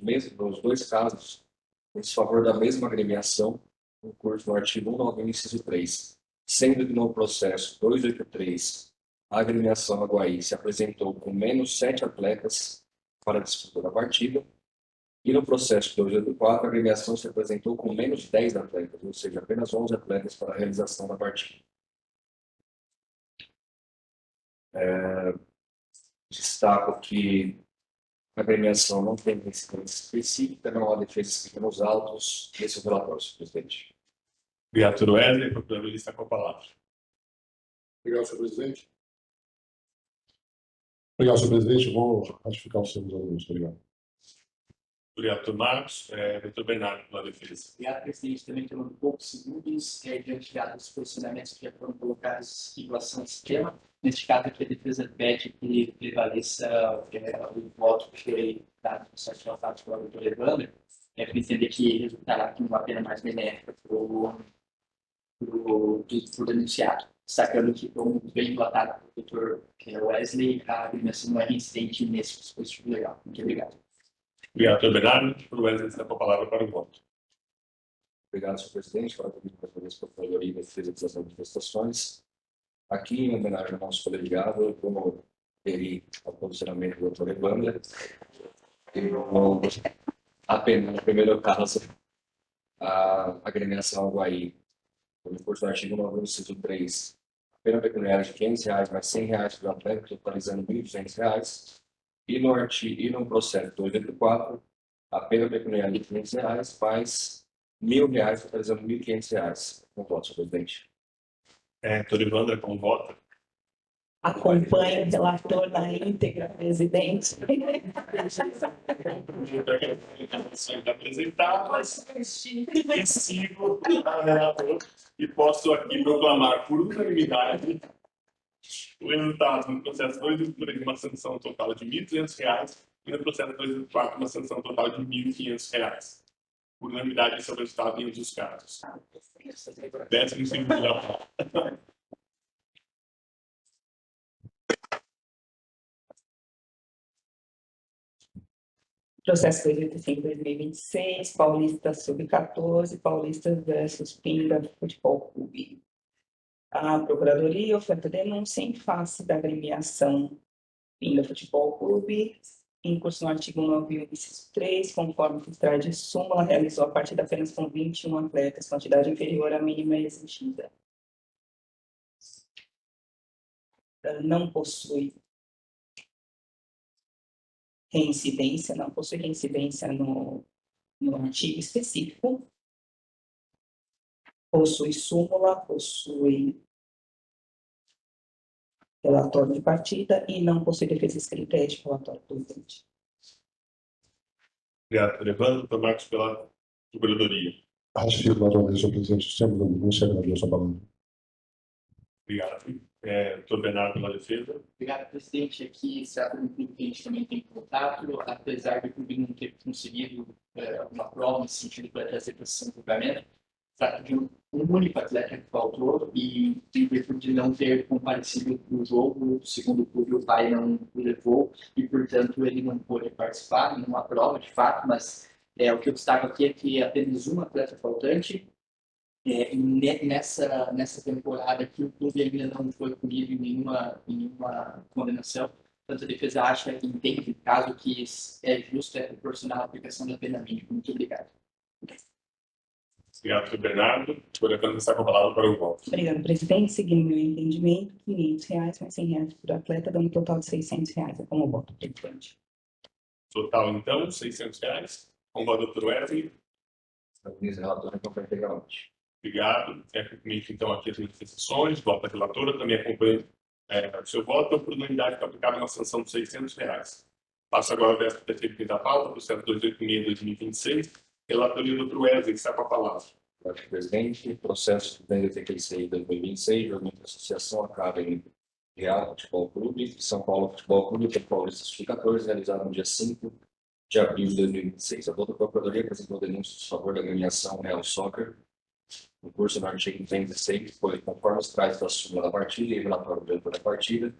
dois casos em desfavor da mesma agremiação, no curso do artigo 191, inciso 3, sendo que no processo 283, a agremiação Aguaí se apresentou com menos 7 atletas para a disputa da partida, e no processo 284, a agremiação se apresentou com menos 10 atletas, ou seja, apenas 11 atletas para a realização da partida. Destaco que a agremiação não tem incidência específica, não há defesa escrita nos autos desse relatório, senhor presidente. Obrigado, Dr. Wesley. O procurador está com a palavra. Obrigado, senhor presidente. Obrigado, senhor presidente. Vou ratificar os seus alunos. Obrigado. Obrigado, Dr. Marcos. Dr. Bernardo, pela defesa. Obrigado, presidente. Também tomando poucos segundos, diante dos posicionamentos que já foram colocados em relação ao esquema. Neste caso, aqui a defesa pede que prevaleça o voto que foi dado no site votado pelo Dr. Evandro, para entender que resultará aqui uma pena mais benéfica para o denunciado. Destacando que, como bem relatado pelo Dr. Wesley, a agremiação não é reincidente nesse dispositivo legal. Muito obrigado. Obrigado, Dr. Bernardo. O Dr. Wesley está com a palavra para o voto. Obrigado, senhor presidente. Fala comigo para fazer a Procuradoria e Defesa das manifestações. Aqui, em homenagem ao nosso colegiado, eu vou aderir ao posicionamento do Dr. Evandro. Eu vou apenas, no primeiro caso, a agremiação Aguaí, no curso do artigo 9, inciso 3, a pena pecuniária de R$ 500 mais R$ 100 por atleta, totalizando R$ 1.200. E no processo 284, a pena pecuniária de R$ 500 mais R$ 1.000, totalizando R$ 1.500. Com voto, senhor presidente. Dr. Evandro, como vota? Acompanhe o relator na íntegra, presidente. Apresentadas e sigo a relator e posso aqui proclamar por unanimidade o resultado no processo 283 de uma sanção total de R$ 1.200 e no processo 284 uma sanção total de R$ 1.500. Por unanimidade, esse é o resultado em um dos casos. 12º da pauta. Processo 285/2026, Paulista Sub-14, Paulista versus Pinga Futebol Clube. A Procuradoria oferta denúncia em face da agremiação Pinga Futebol Clube, em curso no artigo 9.1, inciso 3, conforme que traz de súmula, realizou a partida apenas com 21 atletas, quantidade inferior à mínima exigida. Não possui reincidência, no artigo específico, possui súmula, possui relatório de partida e não possui defesa escrita e de relatório do utente. Obrigado, doutor Evandro. Doutor Marcos, pela Procuradoria. Ratifico mais uma vez, senhor presidente, sempre da denúncia, agradeço a palavra. Obrigado. Doutor Bernardo, pela defesa. Obrigado, presidente. Aqui se trata de um clube que a gente também tem contato, apesar do clube não ter conseguido uma prova nesse sentido para trazer para esse julgamento. Trata de um único atleta que faltou e, em virtude de não ter comparecido para o jogo, segundo o clube, o pai não o levou e, portanto, ele não pôde participar em uma prova, de fato, mas o que eu destaco aqui é que apenas um atleta faltante. E nessa temporada que o clube ainda não foi punido em nenhuma condenação, portanto a defesa acha e entende, caso que é justo, é proporcional à aplicação da pena mínima. Muito obrigado. Obrigado, doutor Bernardo. Doutor Evandro, está com a palavra para o voto. Obrigado, presidente. Seguindo meu entendimento, R$500 mais R$100 por atleta, dando um total de R$600. É como voto, presidente. Total, então, R$600. Com o voto, doutor Wesley. Organiza o relator, então, para integralmente. Obrigado. Comigo, então, aqui as manifestações. Voto da relatora. Também acompanho o seu voto. Então, por unanimidade, foi aplicada uma sanção de R$600. Passo agora ao 13º da pauta, processo 286/2026. Relatoria do Dr. Wesley, que está com a palavra. Senhor presidente, processo 286/2026, julgamento da Associação Academy Real Futebol Clube, São Paulo Futebol Clube, que é Paulista Sub-14, realizado no dia 5 de abril de 2026. A outra Procuradoria apresentou denúncias a favor da agremiação Real Soccer, no curso no artigo 206, foi conforme os trás da súmula da partida e relatório do diretor da partida.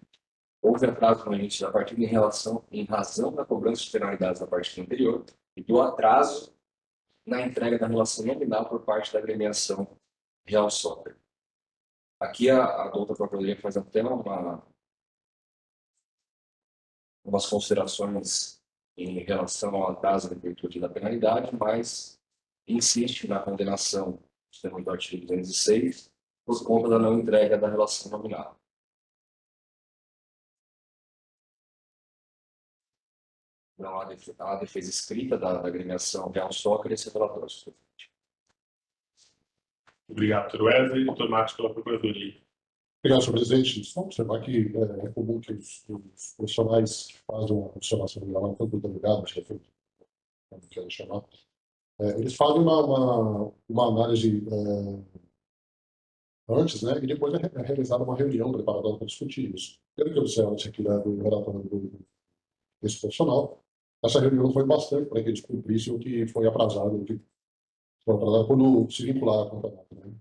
Houve atraso no início da partida em razão da cobrança de penalidades da partida anterior e do atraso na entrega da relação nominal por parte da agremiação Real Soccer. Aqui a doutora Procuradoria faz até umas considerações em relação ao atraso da virtude da penalidade, mas insiste na condenação do artigo 206 por conta da não entrega da relação nominal. Não há defesa escrita da agremiação Real Soccer e esse relatório. Obrigado, doutor Wesley. Doutor Marcos, pela Procuradoria. Obrigado, senhor presidente. Só observar que é comum que os profissionais que fazem uma observação legal, tanto o delegado, como querem chamar, eles fazem uma análise antes, né, e depois é realizada uma reunião preparada para discutir isso. Pelo que observa-se aqui do relatório desse profissional, essa reunião foi bastante para que eles cumprissem o que foi atrasado, quando se vincular ao campeonato, né?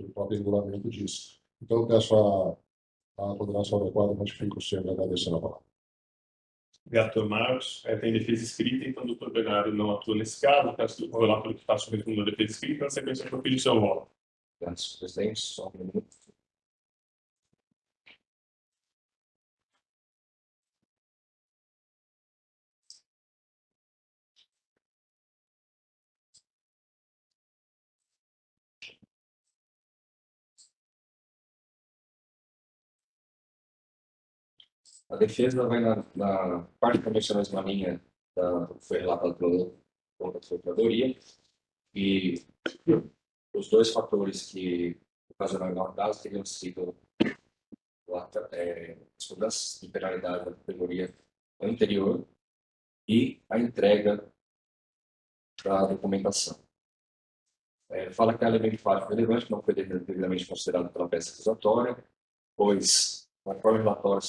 O próprio regulamento diz. Então, eu peço a condenação adequada, mas fico sempre agradecendo a palavra. Obrigado, doutor Marcos. Tem defesa escrita, então o doutor Bernardo não atua nesse caso. Peço o relator que faça o resumo da defesa escrita, na sequência eu vou pedir seu voto. Obrigado, senhor presidente. Só um minuto. A defesa vai na praticamente na mesma linha que foi relatada pela Procuradoria, e os dois fatores que ocasionaram o atraso teriam sido as cobranças de penalidade da categoria anterior e a entrega da documentação. Fala que é elemento fático relevante, não foi devidamente considerado pela peça acusatória, pois, conforme o relatório,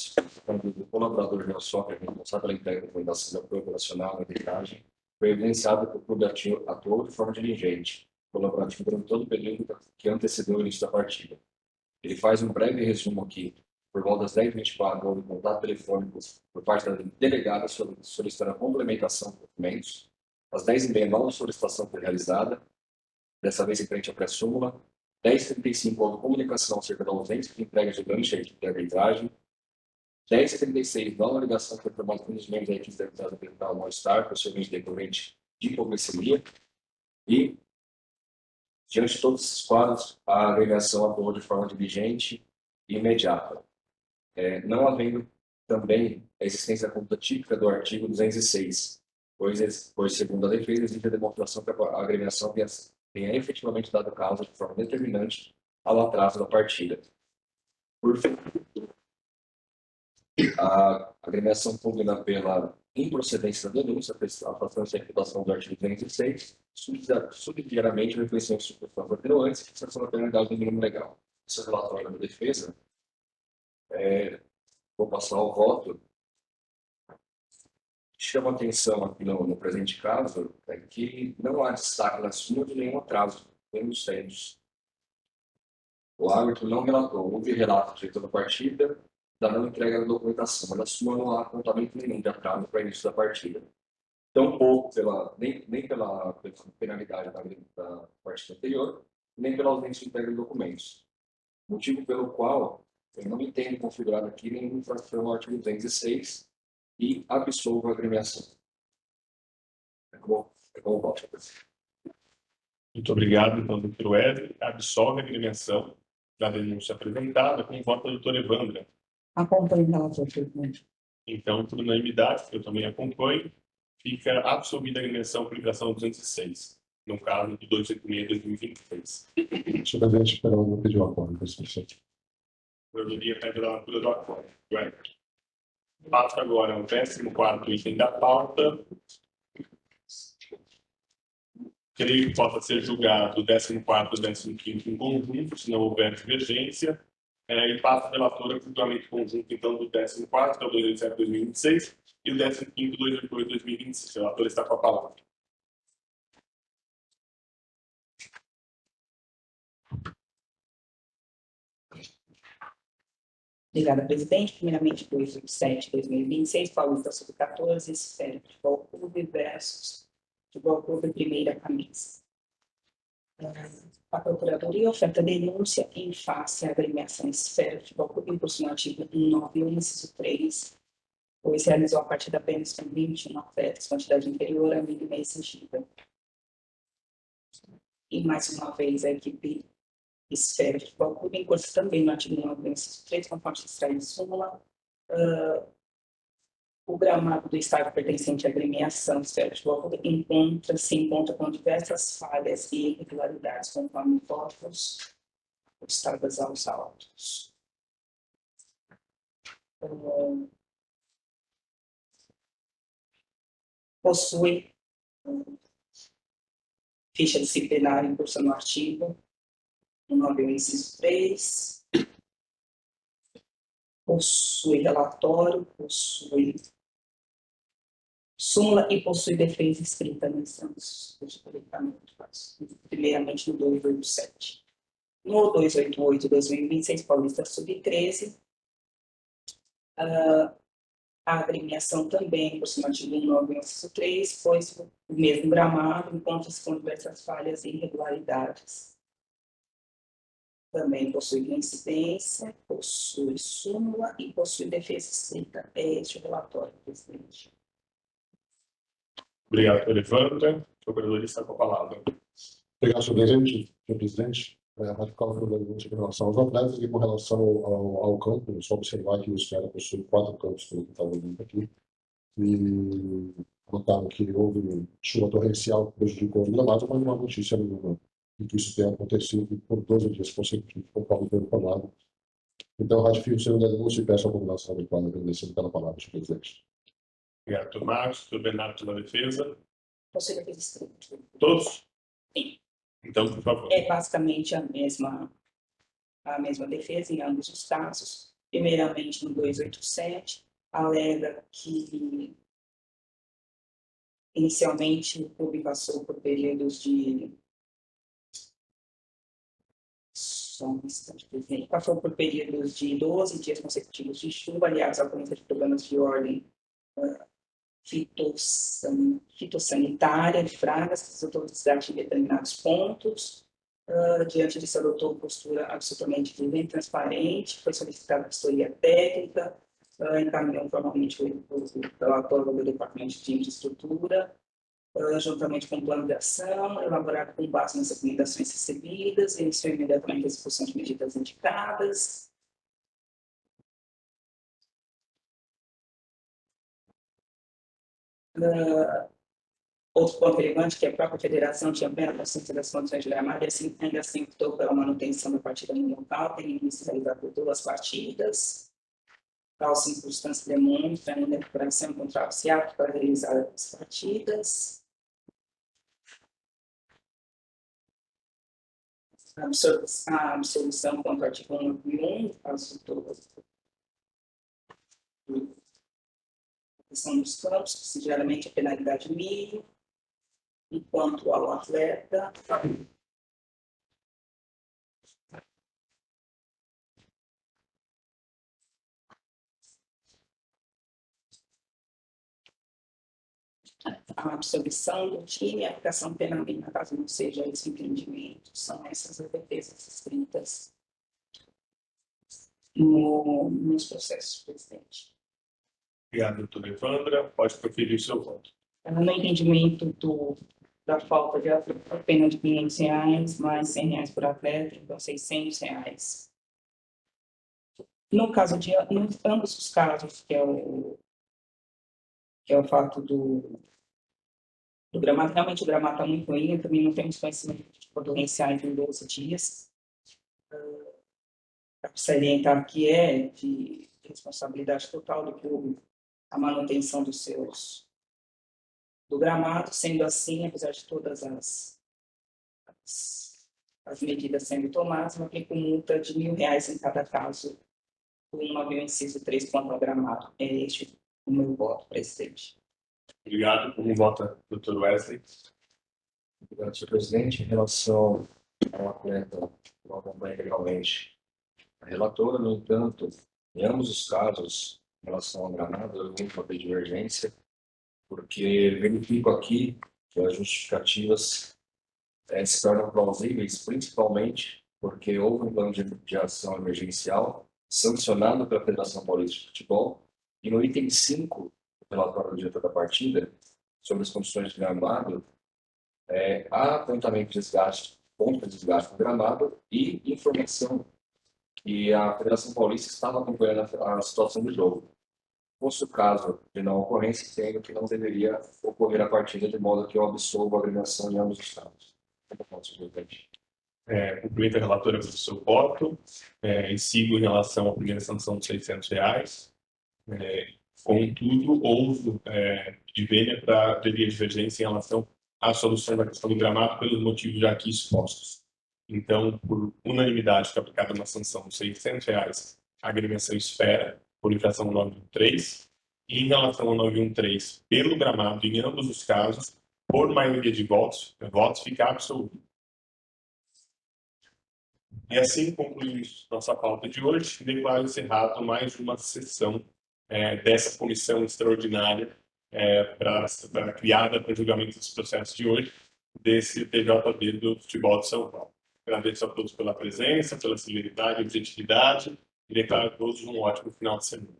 o colaborador Real Soccer responsável pela entrega da documentação da prova operacional na arbitragem foi evidenciado que o clube atuou de forma diligente, colaborativo durante todo o período que antecedeu o início da partida. Ele faz um breve resumo aqui por volta das 10h24, houve contato telefônico por parte da delegada solicitando a complementação de documentos. Às 10h30, nova solicitação foi realizada, dessa vez em frente à pré-súmula. 10h35, houve comunicação acerca da ausência de entrega de lanche à equipe de arbitragem. 10h36, nova ligação foi formada com os membros da equipe de arbitragem apresentar o mal-estar por serviço decorrente de hipoglicemia. E, diante de todos esses quadros, a agremiação atuou de forma diligente e imediata. Não havendo também a existência da conduta típica do artigo 206, pois segundo a defesa, existe a demonstração que a agremiação tenha efetivamente dado causa de forma determinante ao atraso da partida. Por fim, a agremiação pugna pela improcedência da denúncia, a afastância da reputação do artigo 206, subsidiariamente reflexões sobre as atenuantes e fixação da penalidade do mínimo legal. Esse é o relatório da defesa. Vou passar ao voto. Chama atenção aqui no presente caso que não há destaque na súmula de nenhum atraso, nem nos centros. O árbitro não relatou, houve relato de toda a partida, da não entrega da documentação, mas na súmula não há apontamento nenhum de atraso para início da partida. Tampouco nem pela penalidade da partida anterior, nem pela ausência de entrega de documentos. Motivo pelo qual eu não entendo configurado aqui nenhuma infração ao artigo 206 e absolvo a agremiação. O voto. Muito obrigado, então, doutor Wesley. Absolve a agremiação da denúncia apresentada com o voto da doutora Evandra. Acompanho o relator, presidente. Então, por unanimidade, que eu também acompanho, fica absolvida a agremiação por infração 206, no caso de 286/2023. Senhor presidente, perdão, não pediu acordo. A Procuradoria pede a leitura do acordo. Passo agora ao 14º item da pauta. Creio que possa ser julgado o 14º e o 15º em conjunto, se não houver divergência. E passo a relatora para o julgamento conjunto, então, do 14º, que é o 287/2026, e o 15º, 288/2026. A relatora está com a palavra. Obrigada, presidente. Primeiramente, 287/2026, Paulista Sub-14, Esfera Futebol Clube versus Futebol Clube Primeira Camisa. A Procuradoria oferta denúncia em face à agremiação Esfera Futebol Clube, impulso no artigo 191, inciso 3, pois realizou a partida apenas com 21 atletas, quantidade inferior à mínima exigida. E, mais uma vez, a equipe Esfera Futebol Clube, em curso também no artigo 191, inciso 3, conforme se extrai de súmula, o gramado do estádio pertencente à agremiação Esfera Futebol Clube encontra com diversas falhas e irregularidades, conforme fotos postadas aos autos. Possui ficha disciplinar em curso no artigo 191, inciso 3, possui relatório, possui súmula e possui defesa escrita nesse primeiramente no 287. No 288/2026, Paulista Sub-13, a agremiação também, por cima do artigo 191, inciso 3, pois o mesmo gramado encontra-se com diversas falhas e irregularidades. Também possui incidência, possui súmula e possui defesa escrita. É este o relatório, presidente. Obrigado, doutora Evandra. A Procuradoria está com a palavra. Obrigado, senhor presidente. Senhor presidente, radical a denúncia com relação aos atletas e com relação ao campo, só observar que o Esfera possui 4 campos, pelo que está olhando aqui, e notaram que houve chuva torrencial que prejudicou os gramados, mas não há notícia nenhuma de que isso tenha acontecido por 12 dias consecutivos, conforme foi informado. Então, ratifico o senhor da denúncia e peço a combinação adequada, agradecendo pela palavra, senhor presidente. Obrigado, doutor Marcos. Doutor Bernardo, pela defesa. Possui defesa escrita. Todos? Sim. Então, por favor. É basicamente a mesma defesa em ambos os casos. Primeiramente, no 287, alega que inicialmente o clube passou por períodos de Só um instante, presidente. Passou por períodos de 12 dias consecutivos de chuva, aliados à ocorrência de problemas de ordem fitossanitária, de pragas, que resultou de desgaste em determinados pontos. Diante disso, adotou postura absolutamente livre e transparente, foi solicitada a vistoria técnica, encaminhou formalmente o relatório do Departamento de Infraestrutura, juntamente com o plano de ação, elaborado com base nas recomendações recebidas, iniciou imediatamente a execução de medidas indicadas. Outro ponto relevante que a própria federação tinha plena consciência das condições de gramado e assim, ainda assim optou pela manutenção da partida no local, tendo início realizado por 2 partidas. Tal circunstância demonstra ainda que o coração encontrava-se apto para realizar as partidas. A absolução contra o artigo 191, questão dos campos, que geralmente a penalidade mínima, enquanto ao atleta, a absolvição do time, a aplicação penal mínima, caso não seja esse entendimento, são essas as defesas escritas nos processos, presidente. Obrigado, doutora Evandra. Pode proferir o seu voto. No entendimento da falta de pena de R$500, mais R$100 por atleta, então R$600. No caso de ambos os casos, que é o fato do gramado, realmente o gramado está muito ruim, também não temos conhecimento de ocorrenciais em 12 dias. Para salientar que é de responsabilidade total do clube a manutenção do gramado, sendo assim, apesar de todas as medidas sendo tomadas, eu aplico multa de R$1.000 em cada caso, por 191, inciso 3, quanto ao gramado. É este o meu voto, presidente. Obrigado. Como vota o Dr. Wesley? Obrigado, senhor presidente. Em relação ao atleta, eu acompanho legalmente a relatora, no entanto, em ambos os casos, em relação ao gramado, eu vou fazer divergência, porque verifico aqui que as justificativas se tornam plausíveis, principalmente porque houve um plano de ação emergencial sancionado pela Federação Paulista de Futebol, e no item 5 do relatório do diretor da partida, sobre as condições de gramado, há apontamento de desgaste, ponto de desgaste do gramado e informação que a Federação Paulista estava acompanhando a situação do jogo. Fosse o caso de não ocorrência, entendo que não deveria ocorrer a partida, de modo que eu absolvo a agremiação em ambos os casos. Cumprimento a relatora pelo seu voto e sigo em relação à primeira sanção de R$600. Contudo, houve de vênia para devia divergência em relação à solução da questão do gramado pelos motivos já aqui expostos. Então, por unanimidade, foi aplicada uma sanção de R$600, a agremiação espera por infração 913, e em relação ao 913, pelo gramado, em ambos os casos, por maioria de votos fica absolvido. E assim concluímos nossa pauta de hoje. Declaro encerrado mais uma sessão dessa comissão extraordinária criada para o julgamento dos processos de hoje, desse TJB do Futebol de São Paulo. Agradeço a todos pela presença, pela celeridade e objetividade, e declaro a todos um ótimo final de semana.